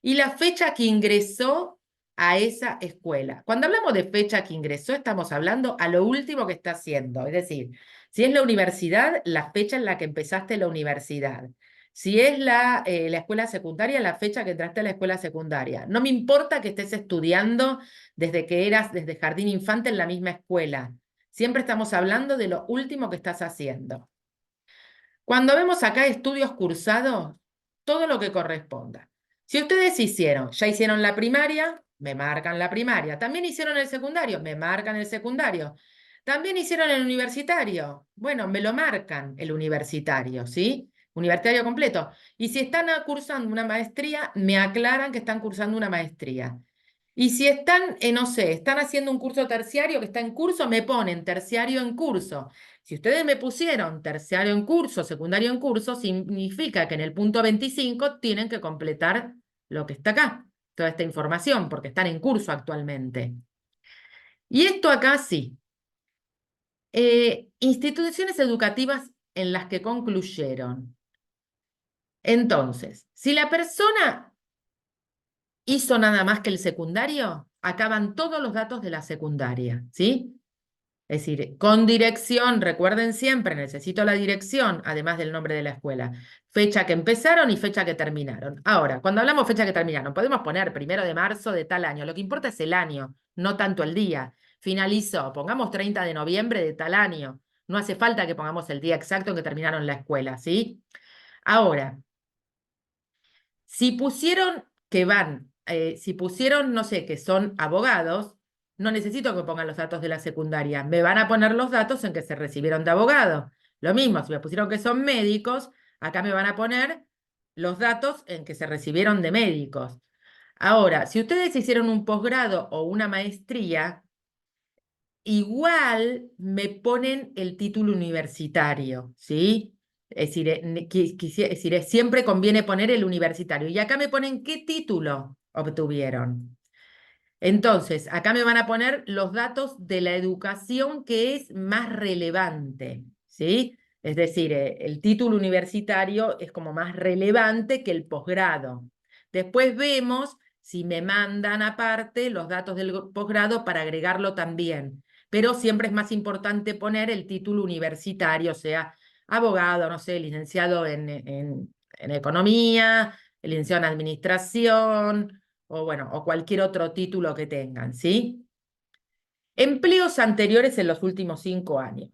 Y la fecha que ingresó a esa escuela. Cuando hablamos de fecha que ingresó, estamos hablando a lo último que está haciendo. Es decir, si es la universidad, la fecha en la que empezaste la universidad. Si es la escuela secundaria, la fecha que entraste a la escuela secundaria. No me importa que estés estudiando desde que eras, desde jardín infante en la misma escuela. Siempre estamos hablando de lo último que estás haciendo. Cuando vemos acá estudios cursados, todo lo que corresponda. Si ustedes ya hicieron la primaria, me marcan la primaria. También hicieron el secundario, me marcan el secundario. También hicieron el universitario. Bueno, me lo marcan el universitario, ¿sí? Universitario completo. Y si están cursando una maestría, me aclaran que están cursando una maestría. Y si están, no sé, están haciendo un curso terciario que está en curso, me ponen terciario en curso. Si ustedes me pusieron terciario en curso, secundario en curso, significa que en el punto 25 tienen que completar lo que está acá, toda esta información, porque están en curso actualmente. Y esto acá sí. Instituciones educativas en las que concluyeron. Entonces, si la persona hizo nada más que el secundario, acaban todos los datos de la secundaria, ¿sí? Es decir, con dirección, recuerden siempre, necesito la dirección, además del nombre de la escuela. Fecha que empezaron y fecha que terminaron. Ahora, cuando hablamos fecha que terminaron, podemos poner 1 de marzo de tal año. Lo que importa es el año, no tanto el día. Finalizó, pongamos 30 de noviembre de tal año. No hace falta que pongamos el día exacto en que terminaron la escuela, ¿sí? Ahora, si pusieron si pusieron, no sé, que son abogados, no necesito que pongan los datos de la secundaria. Me van a poner los datos en que se recibieron de abogado. Lo mismo, si me pusieron que son médicos, acá me van a poner los datos en que se recibieron de médicos. Ahora, si ustedes hicieron un posgrado o una maestría, igual me ponen el título universitario, ¿sí? Es decir, siempre conviene poner el universitario. Y acá me ponen qué título, obtuvieron. Entonces, acá me van a poner los datos de la educación que es más relevante, ¿sí? Es decir, el título universitario es como más relevante que el posgrado. Después vemos si me mandan aparte los datos del posgrado para agregarlo también. Pero siempre es más importante poner el título universitario, o sea, abogado, no sé, licenciado en economía, licenciado en administración, o bueno, o cualquier otro título que tengan, ¿sí? Empleos anteriores en los últimos 5 años.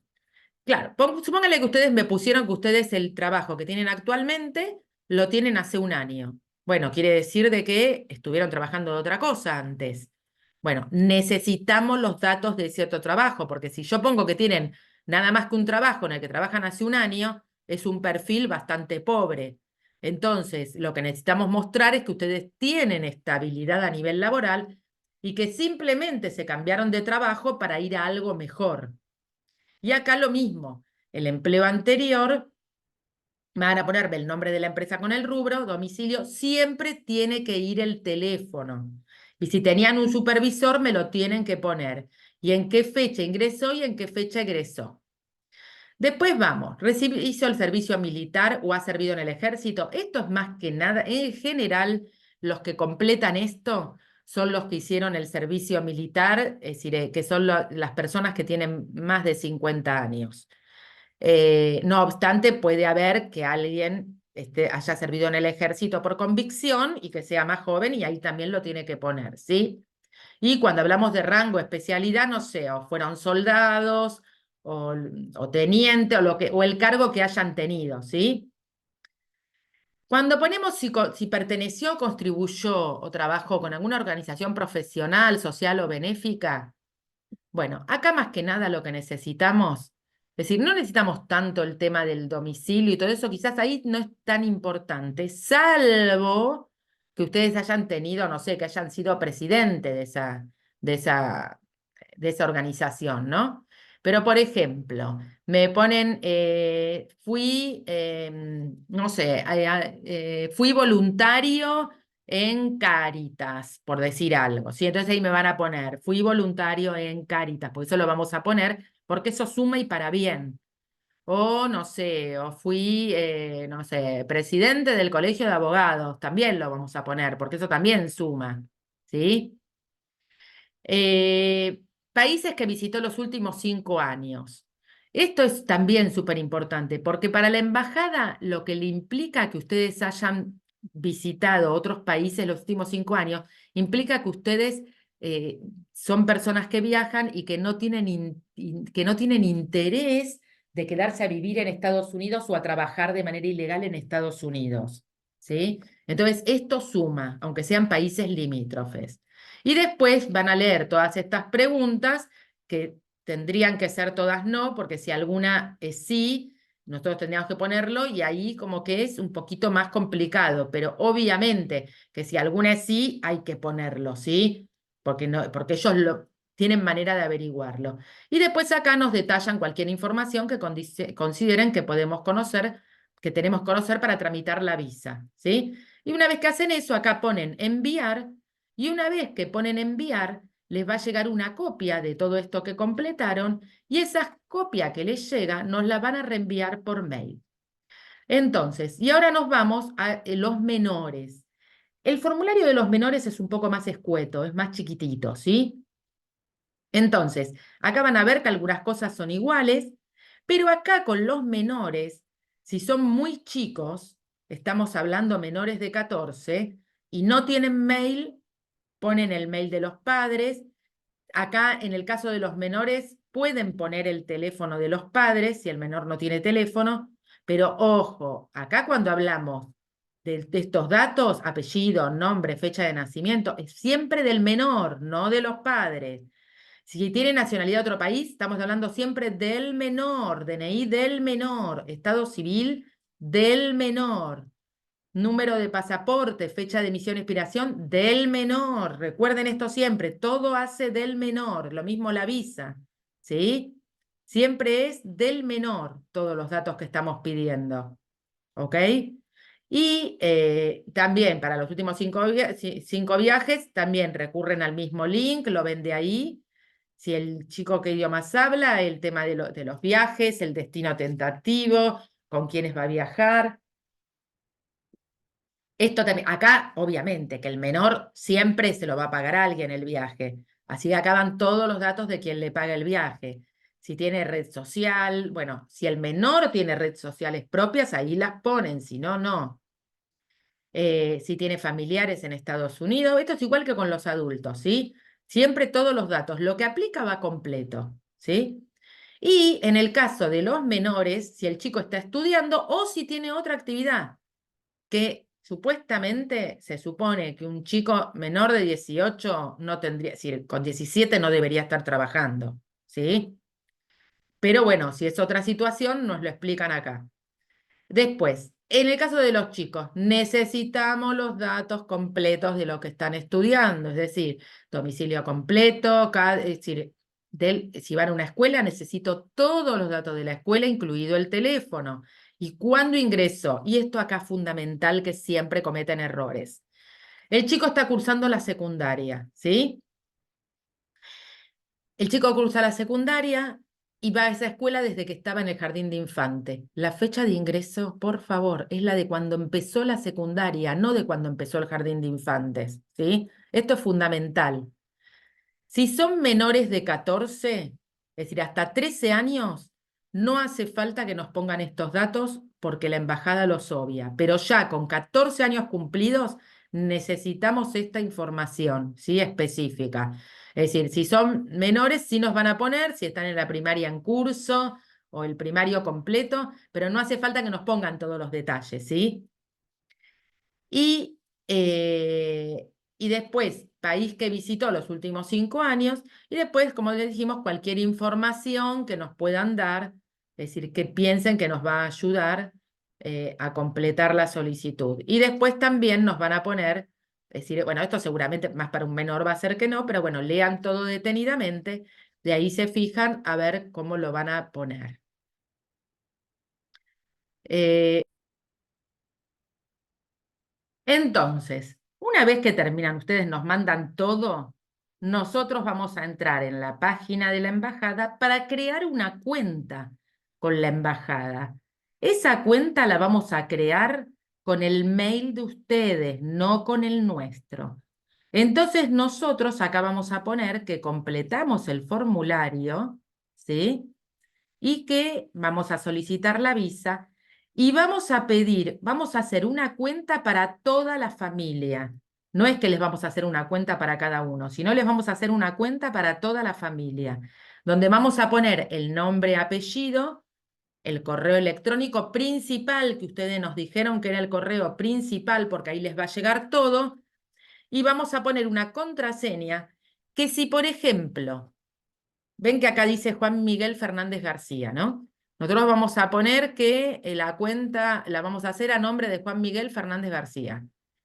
Claro, supónganle que ustedes me pusieron que ustedes el trabajo que tienen actualmente lo tienen hace un año. Bueno, quiere decir de que estuvieron trabajando de otra cosa antes. Bueno, necesitamos los datos de ese otro trabajo, porque si yo pongo que tienen nada más que un trabajo en el que trabajan hace un año, es un perfil bastante pobre. Entonces, lo que necesitamos mostrar es que ustedes tienen estabilidad a nivel laboral y que simplemente se cambiaron de trabajo para ir a algo mejor. Y acá lo mismo, el empleo anterior, me van a ponerme el nombre de la empresa con el rubro, domicilio, siempre tiene que ir el teléfono. Y si tenían un supervisor, me lo tienen que poner. Y en qué fecha ingresó y en qué fecha egresó. Después vamos, hizo el servicio militar o ha servido en el ejército. Esto es más que nada, en general, los que completan esto son los que hicieron el servicio militar, es decir, que son las personas que tienen más de 50 años. No obstante, puede haber que alguien haya servido en el ejército por convicción y que sea más joven y ahí también lo tiene que poner, ¿sí? Y cuando hablamos de rango, especialidad, no sé, o fueron soldados o teniente o el cargo que hayan tenido, ¿sí? Cuando ponemos si perteneció, contribuyó o trabajó con alguna organización profesional, social o benéfica, bueno, acá más que nada lo que necesitamos, es decir, no necesitamos tanto el tema del domicilio y todo eso, quizás ahí no es tan importante, salvo que ustedes hayan tenido, no sé, que hayan sido presidente de esa, de esa organización, ¿no? Pero, por ejemplo, me ponen, no sé, fui voluntario en Cáritas, por decir algo, ¿sí? Entonces ahí me van a poner, fui voluntario en Cáritas, por eso lo vamos a poner, porque eso suma y para bien. O no sé, o fui, no sé, presidente del Colegio de Abogados, también lo vamos a poner, porque eso también suma, ¿sí? Países que visitó los últimos 5 años. Esto es también súper importante, porque para la embajada lo que le implica que ustedes hayan visitado otros países los últimos 5 años, implica que ustedes son personas que viajan y que no tienen, que no tienen interés de quedarse a vivir en Estados Unidos o a trabajar de manera ilegal en Estados Unidos. ¿Sí? Entonces, esto suma, aunque sean países limítrofes. Y después van a leer todas estas preguntas que tendrían que ser todas no, porque si alguna es sí, nosotros tendríamos que ponerlo y ahí como que es un poquito más complicado, pero obviamente que si alguna es sí, hay que ponerlo, ¿sí? Porque, no, porque ellos tienen manera de averiguarlo. Y después acá nos detallan cualquier información que consideren que podemos conocer, que tenemos que conocer para tramitar la visa, ¿sí? Y una vez que hacen eso, acá ponen enviar y una vez que ponen enviar, les va a llegar una copia de todo esto que completaron y esa copia que les llega nos la van a reenviar por mail. Entonces, y ahora nos vamos a los menores. El formulario de los menores es un poco más escueto, es más chiquitito, ¿sí? Entonces, acá van a ver que algunas cosas son iguales, pero acá con los menores, si son muy chicos, estamos hablando menores de 14 y no tienen mail, ponen el mail de los padres. Acá, en el caso de los menores, pueden poner el teléfono de los padres si el menor no tiene teléfono, pero ojo, acá cuando hablamos de estos datos, apellido, nombre, fecha de nacimiento, es siempre del menor, no de los padres. Si tiene nacionalidad de otro país, estamos hablando siempre del menor, DNI del menor, estado civil del menor. Número de pasaporte, fecha de emisión y expiración del menor. Recuerden esto siempre, todo hace del menor, lo mismo la visa, ¿sí? Siempre es del menor todos los datos que estamos pidiendo, ¿ok? Y también para los últimos 5 viajes, también recurren al mismo link, lo ven de ahí. Si el chico qué idiomas habla, el tema de los viajes, el destino tentativo, con quiénes va a viajar. Esto también, acá, obviamente, que el menor siempre se lo va a pagar a alguien el viaje. Así que acá van todos los datos de quien le paga el viaje. Si tiene red social, bueno, si el menor tiene redes sociales propias, ahí las ponen, si no, no. Si tiene familiares en Estados Unidos, esto es igual que con los adultos, ¿sí? Siempre todos los datos, lo que aplica va completo, ¿sí? Y en el caso de los menores, si el chico está estudiando o si tiene otra actividad, que supuestamente se supone que un chico menor de 18 no tendría, es decir, con 17 no debería estar trabajando, ¿sí? Pero bueno, si es otra situación, nos lo explican acá. Después, en el caso de los chicos, necesitamos los datos completos de lo que están estudiando, es decir, domicilio completo, es decir, si van a una escuela, necesito todos los datos de la escuela, incluido el teléfono. ¿Y cuándo ingresó? Y esto acá es fundamental, que siempre cometen errores. El chico está cursando la secundaria, ¿sí? El chico cursa la secundaria y va a esa escuela desde que estaba en el jardín de infante. La fecha de ingreso, por favor, es la de cuando empezó la secundaria, no de cuando empezó el jardín de infantes, ¿sí? Esto es fundamental. Si son menores de 14, es decir, hasta 13 años, no hace falta que nos pongan estos datos porque la embajada los obvia, pero ya con 14 años cumplidos necesitamos esta información, ¿sí? Específica. Es decir, si son menores, sí nos van a poner, si están en la primaria en curso o el primario completo, pero no hace falta que nos pongan todos los detalles, ¿sí? Y, eh, y después, país que visitó los últimos 5 años, y después, como les dijimos, cualquier información que nos puedan dar, es decir, que piensen que nos va a ayudar a completar la solicitud. Y después también nos van a poner, es decir, bueno, esto seguramente más para un menor va a ser que no, pero bueno, lean todo detenidamente, de ahí se fijan a ver cómo lo van a poner. Eh, Entonces, una vez que terminan, ustedes nos mandan todo, nosotros vamos a entrar en la página de la embajada para crear una cuenta con la embajada. Esa cuenta la vamos a crear con el mail de ustedes, no con el nuestro. Entonces nosotros acá vamos a poner que completamos el formulario, ¿sí? Y que vamos a solicitar la visa y vamos a pedir, vamos a hacer una cuenta para toda la familia. No es que les vamos a hacer una cuenta para cada uno, sino les vamos a hacer una cuenta para toda la familia, donde vamos a poner el nombre, apellido, el correo electrónico principal, que ustedes nos dijeron que era el correo principal, porque ahí les va a llegar todo, y vamos a poner una contraseña que si, por ejemplo, ven que acá dice Juan Miguel Fernández García, ¿no? Nosotros vamos a poner que la cuenta la vamos a hacer a nombre de Juan Miguel Fernández García.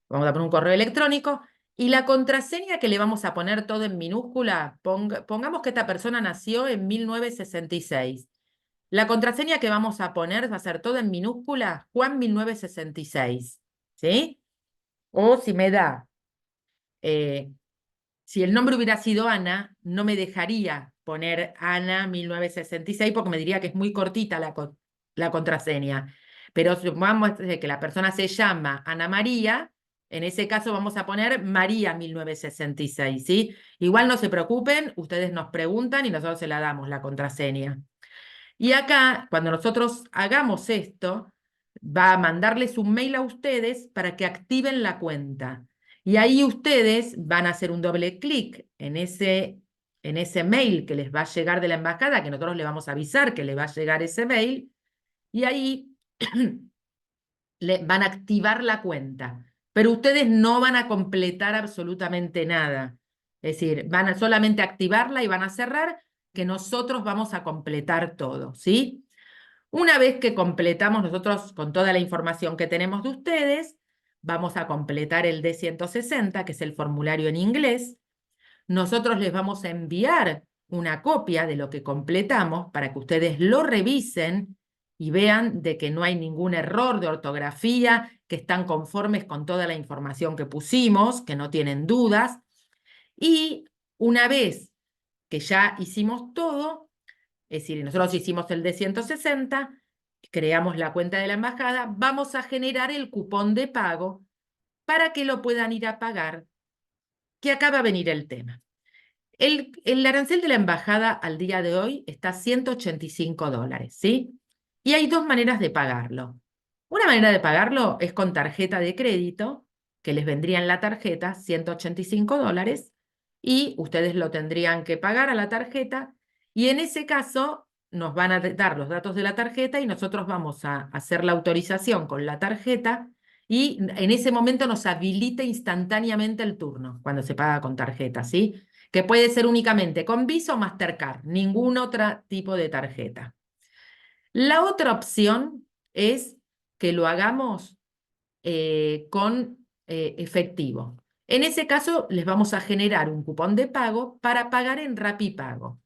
Vamos a poner un correo electrónico y la contraseña que le vamos a poner todo en minúscula, pongamos que esta persona nació en 1966. La contraseña que vamos a poner va a ser todo en minúscula, Juan 1966, ¿sí? O si me da eh, si el nombre hubiera sido Ana, no me dejaría poner Ana 1966 porque me diría que es muy cortita la contraseña. Pero supongamos que la persona se llama Ana María, en ese caso vamos a poner María 1966, ¿sí? Igual no se preocupen, ustedes nos preguntan y nosotros se la damos la contraseña. Y acá, cuando nosotros hagamos esto, va a mandarles un mail a ustedes para que activen la cuenta. Y ahí ustedes van a hacer un doble clic en ese mail que les va a llegar de la embajada, que nosotros le vamos a avisar que le va a llegar ese mail, y ahí van a activar la cuenta. Pero ustedes no van a completar absolutamente nada. Es decir, van a solamente activarla y van a cerrar, que nosotros vamos a completar todo, ¿sí? Una vez que completamos nosotros con toda la información que tenemos de ustedes, vamos a completar el D160, que es el formulario en inglés. Nosotros les vamos a enviar una copia de lo que completamos para que ustedes lo revisen y vean de que no hay ningún error de ortografía, que están conformes con toda la información que pusimos, que no tienen dudas. Y una vez que ya hicimos todo, es decir, nosotros hicimos el D160, creamos la cuenta de la embajada, vamos a generar el cupón de pago para que lo puedan ir a pagar, que acá va a venir el tema. El arancel de la embajada al día de hoy está a $185, ¿sí? Y hay dos maneras de pagarlo. Una manera de pagarlo es con tarjeta de crédito, que les vendría en la tarjeta $185, y ustedes lo tendrían que pagar a la tarjeta, y en ese caso nos van a dar los datos de la tarjeta y nosotros vamos a hacer la autorización con la tarjeta, y en ese momento nos habilita instantáneamente el turno cuando se paga con tarjeta, ¿sí? Que puede ser únicamente con Visa o Mastercard, ningún otro tipo de tarjeta. La otra opción es que lo hagamos con efectivo. En ese caso, les vamos a generar un cupón de pago para pagar en RappiPago.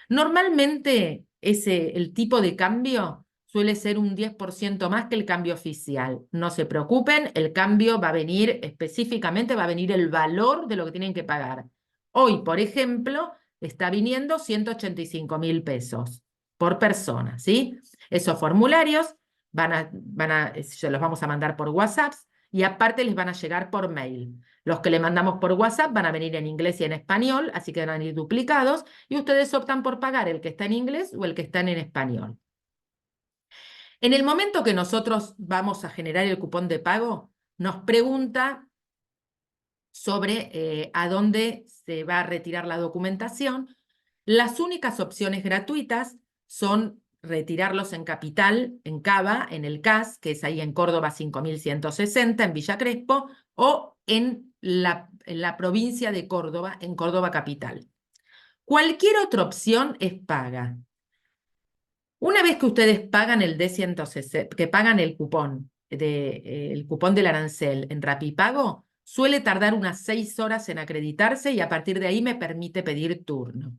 Normalmente, el tipo de cambio suele ser un 10% más que el cambio oficial. No se preocupen, el cambio va a venir específicamente, va a venir el valor de lo que tienen que pagar. Hoy, por ejemplo, está viniendo 185.000 pesos por persona, ¿sí? Esos formularios se los vamos a mandar por WhatsApp y aparte les van a llegar por mail. Los que le mandamos por WhatsApp van a venir en inglés y en español, así que van a ir duplicados, y ustedes optan por pagar el que está en inglés o el que está en español. En el momento que nosotros vamos a generar el cupón de pago, nos pregunta sobre a dónde se va a retirar la documentación. Las únicas opciones gratuitas son retirarlos en Capital, en Cava, en el CAS, que es ahí en Córdoba 5160, en Villa Crespo, o en la provincia de Córdoba, en Córdoba Capital. Cualquier otra opción es paga. Una vez que ustedes pagan el D160, que pagan el cupón, el cupón del arancel en RappiPago, suele tardar unas 6 horas en acreditarse y a partir de ahí me permite pedir turno.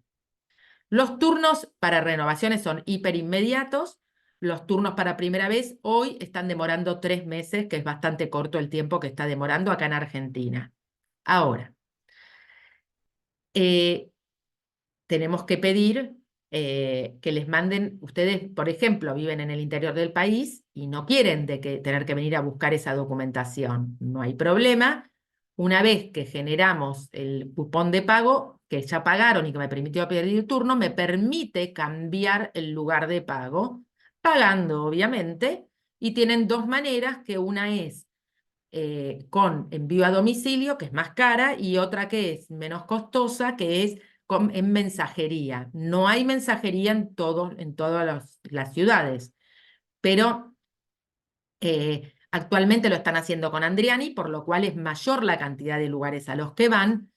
Los turnos para renovaciones son hiper inmediatos. Los turnos para primera vez hoy están demorando 3 meses, que es bastante corto el tiempo que está demorando acá en Argentina. Ahora, tenemos que pedir que les manden, ustedes, por ejemplo, viven en el interior del país y no quieren tener que venir a buscar esa documentación. No hay problema. Una vez que generamos el cupón de pago, que ya pagaron y que me permitió pedir turno, me permite cambiar el lugar de pago, pagando, obviamente, y tienen dos maneras, que una es con envío a domicilio, que es más cara, y otra que es menos costosa, que es en mensajería. No hay mensajería en todas las ciudades, pero actualmente lo están haciendo con Andriani, por lo cual es mayor la cantidad de lugares a los que van.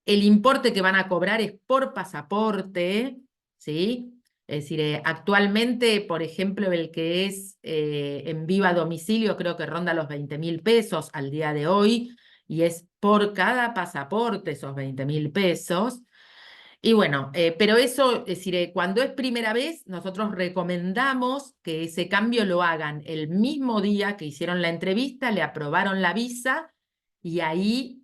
El importe que van a cobrar es por pasaporte, ¿sí? Es decir, actualmente, por ejemplo, el que es envío a domicilio creo que ronda los 20.000 pesos al día de hoy, y es por cada pasaporte esos 20.000 pesos. Y bueno, pero eso, es decir, cuando es primera vez, nosotros recomendamos que ese cambio lo hagan el mismo día que hicieron la entrevista, le aprobaron la visa, y ahí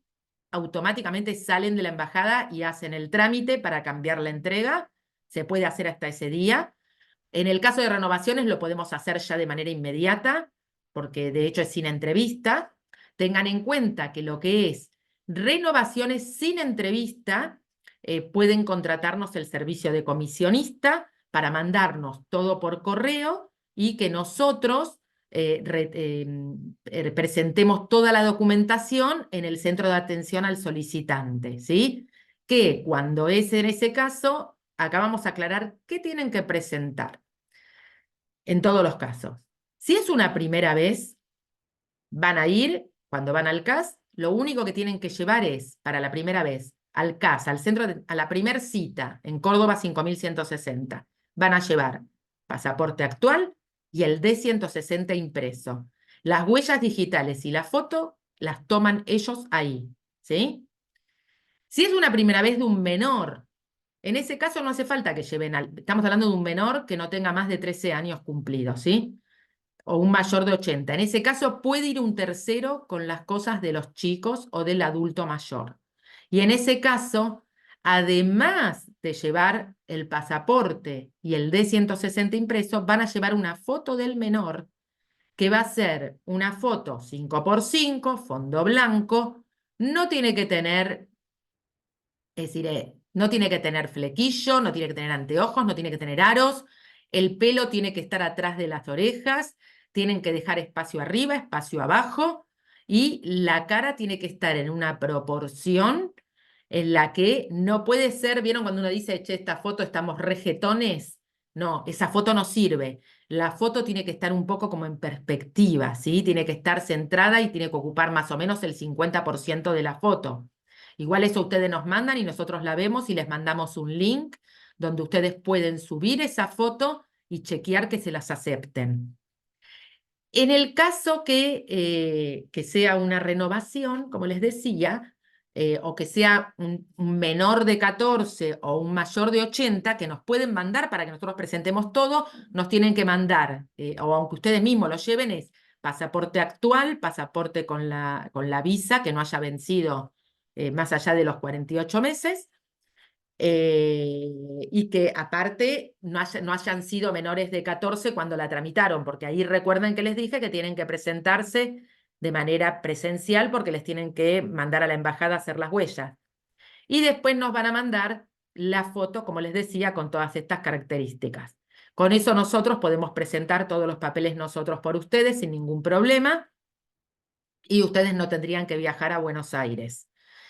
automáticamente salen de la embajada y hacen el trámite para cambiar la entrega. Se puede hacer hasta ese día. En el caso de renovaciones lo podemos hacer ya de manera inmediata, porque de hecho es sin entrevista. Tengan en cuenta que lo que es renovaciones sin entrevista, pueden contratarnos el servicio de comisionista para mandarnos todo por correo y que nosotros presentemos toda la documentación en el centro de atención al solicitante, ¿sí? Que cuando es en ese caso, acá vamos a aclarar qué tienen que presentar en todos los casos. Si es una primera vez, van a ir, cuando van al CAS, lo único que tienen que llevar es, para la primera vez, al CAS, a la primer cita, en Córdoba 5160, van a llevar pasaporte actual y el D160 impreso. Las huellas digitales y la foto las toman ellos ahí, ¿sí? Si es una primera vez de un menor, En ese caso no hace falta que lleven estamos hablando de un menor que no tenga más de 13 años cumplidos, ¿sí? O un mayor de 80. En ese caso puede ir un tercero con las cosas de los chicos o del adulto mayor. Y en ese caso, además de llevar el pasaporte y el D160 impreso, van a llevar una foto del menor, que va a ser una foto 5x5, fondo blanco, no tiene que tener, es decir, no tiene que tener flequillo, no tiene que tener anteojos, no tiene que tener aros, el pelo tiene que estar atrás de las orejas, tienen que dejar espacio arriba, espacio abajo, y la cara tiene que estar en una proporción en la que no puede ser, ¿vieron cuando uno dice, che, esta foto estamos rejetones? No, esa foto no sirve. La foto tiene que estar un poco como en perspectiva, ¿sí? Tiene que estar centrada y tiene que ocupar más o menos el 50% de la foto. Igual eso ustedes nos mandan y nosotros la vemos y les mandamos un link donde ustedes pueden subir esa foto y chequear que se las acepten. En el caso que sea una renovación, como les decía, o que sea un menor de 14 o un mayor de 80, que nos pueden mandar para que nosotros presentemos todo, nos tienen que mandar, o aunque ustedes mismos lo lleven, es pasaporte actual, pasaporte con la visa que no haya vencido más allá de los 48 meses, y que aparte no hayan sido menores de 14 cuando la tramitaron, porque ahí recuerden que les dije que tienen que presentarse de manera presencial porque les tienen que mandar a la embajada a hacer las huellas. Y después nos van a mandar la foto, como les decía, con todas estas características. Con eso nosotros podemos presentar todos los papeles nosotros por ustedes sin ningún problema y ustedes no tendrían que viajar a Buenos Aires.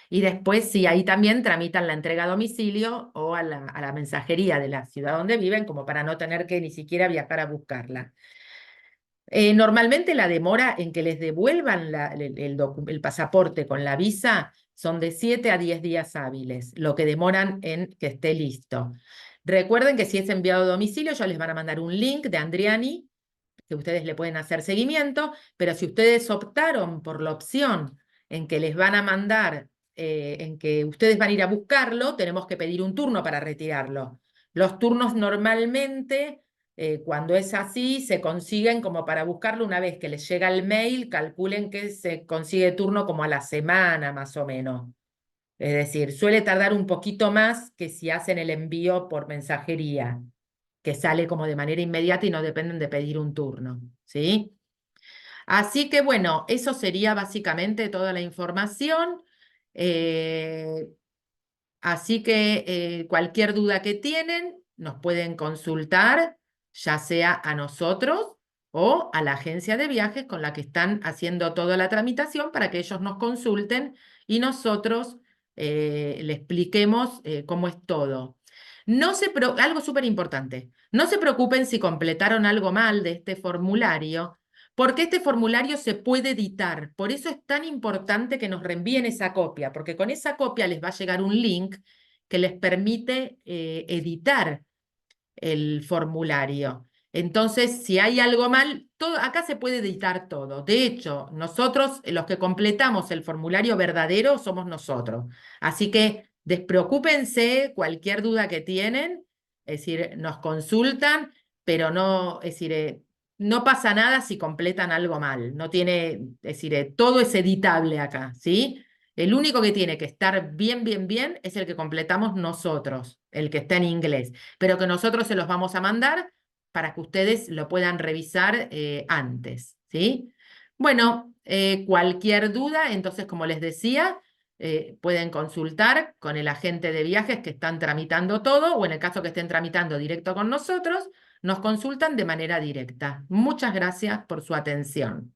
Y después, sí, ahí también tramitan la entrega a domicilio o a la mensajería de la ciudad donde viven, como para no tener que ni siquiera viajar a buscarla. Normalmente la demora en que les devuelvan el pasaporte con la visa son de 7 a 10 días hábiles, lo que demoran en que esté listo. Recuerden que si es enviado a domicilio, ya les van a mandar un link de Andriani que ustedes le pueden hacer seguimiento, pero si ustedes optaron por la opción en que les van a mandar, en que ustedes van a ir a buscarlo, tenemos que pedir un turno para retirarlo. Los turnos normalmente, cuando es así, se consiguen como para buscarlo una vez que les llega el mail, calculen que se consigue turno como a la semana más o menos. Es decir, suele tardar un poquito más que si hacen el envío por mensajería, que sale como de manera inmediata y no dependen de pedir un turno, ¿sí? Así que bueno, eso sería básicamente toda la información. Eh, Así que cualquier duda que tienen, nos pueden consultar, ya sea a nosotros o a la agencia de viajes con la que están haciendo toda la tramitación para que ellos nos consulten y nosotros le expliquemos cómo es todo. Algo súper importante, no se preocupen si completaron algo mal de este formulario, porque este formulario se puede editar. Por eso es tan importante que nos reenvíen esa copia, porque con esa copia les va a llegar un link que les permite editar el formulario. Entonces, si hay algo mal, acá se puede editar todo. De hecho, nosotros, los que completamos el formulario verdadero, somos nosotros. Así que despreocúpense cualquier duda que tienen, es decir, nos consultan, pero no, es decir, no pasa nada si completan algo mal. No tiene, es decir, todo es editable acá, ¿sí? El único que tiene que estar bien, bien, bien es el que completamos nosotros, el que está en inglés, pero que nosotros se los vamos a mandar para que ustedes lo puedan revisar antes, ¿sí? Bueno, cualquier duda, entonces, como les decía, pueden consultar con el agente de viajes que están tramitando todo, o en el caso que estén tramitando directo con nosotros, nos consultan de manera directa. Muchas gracias por su atención.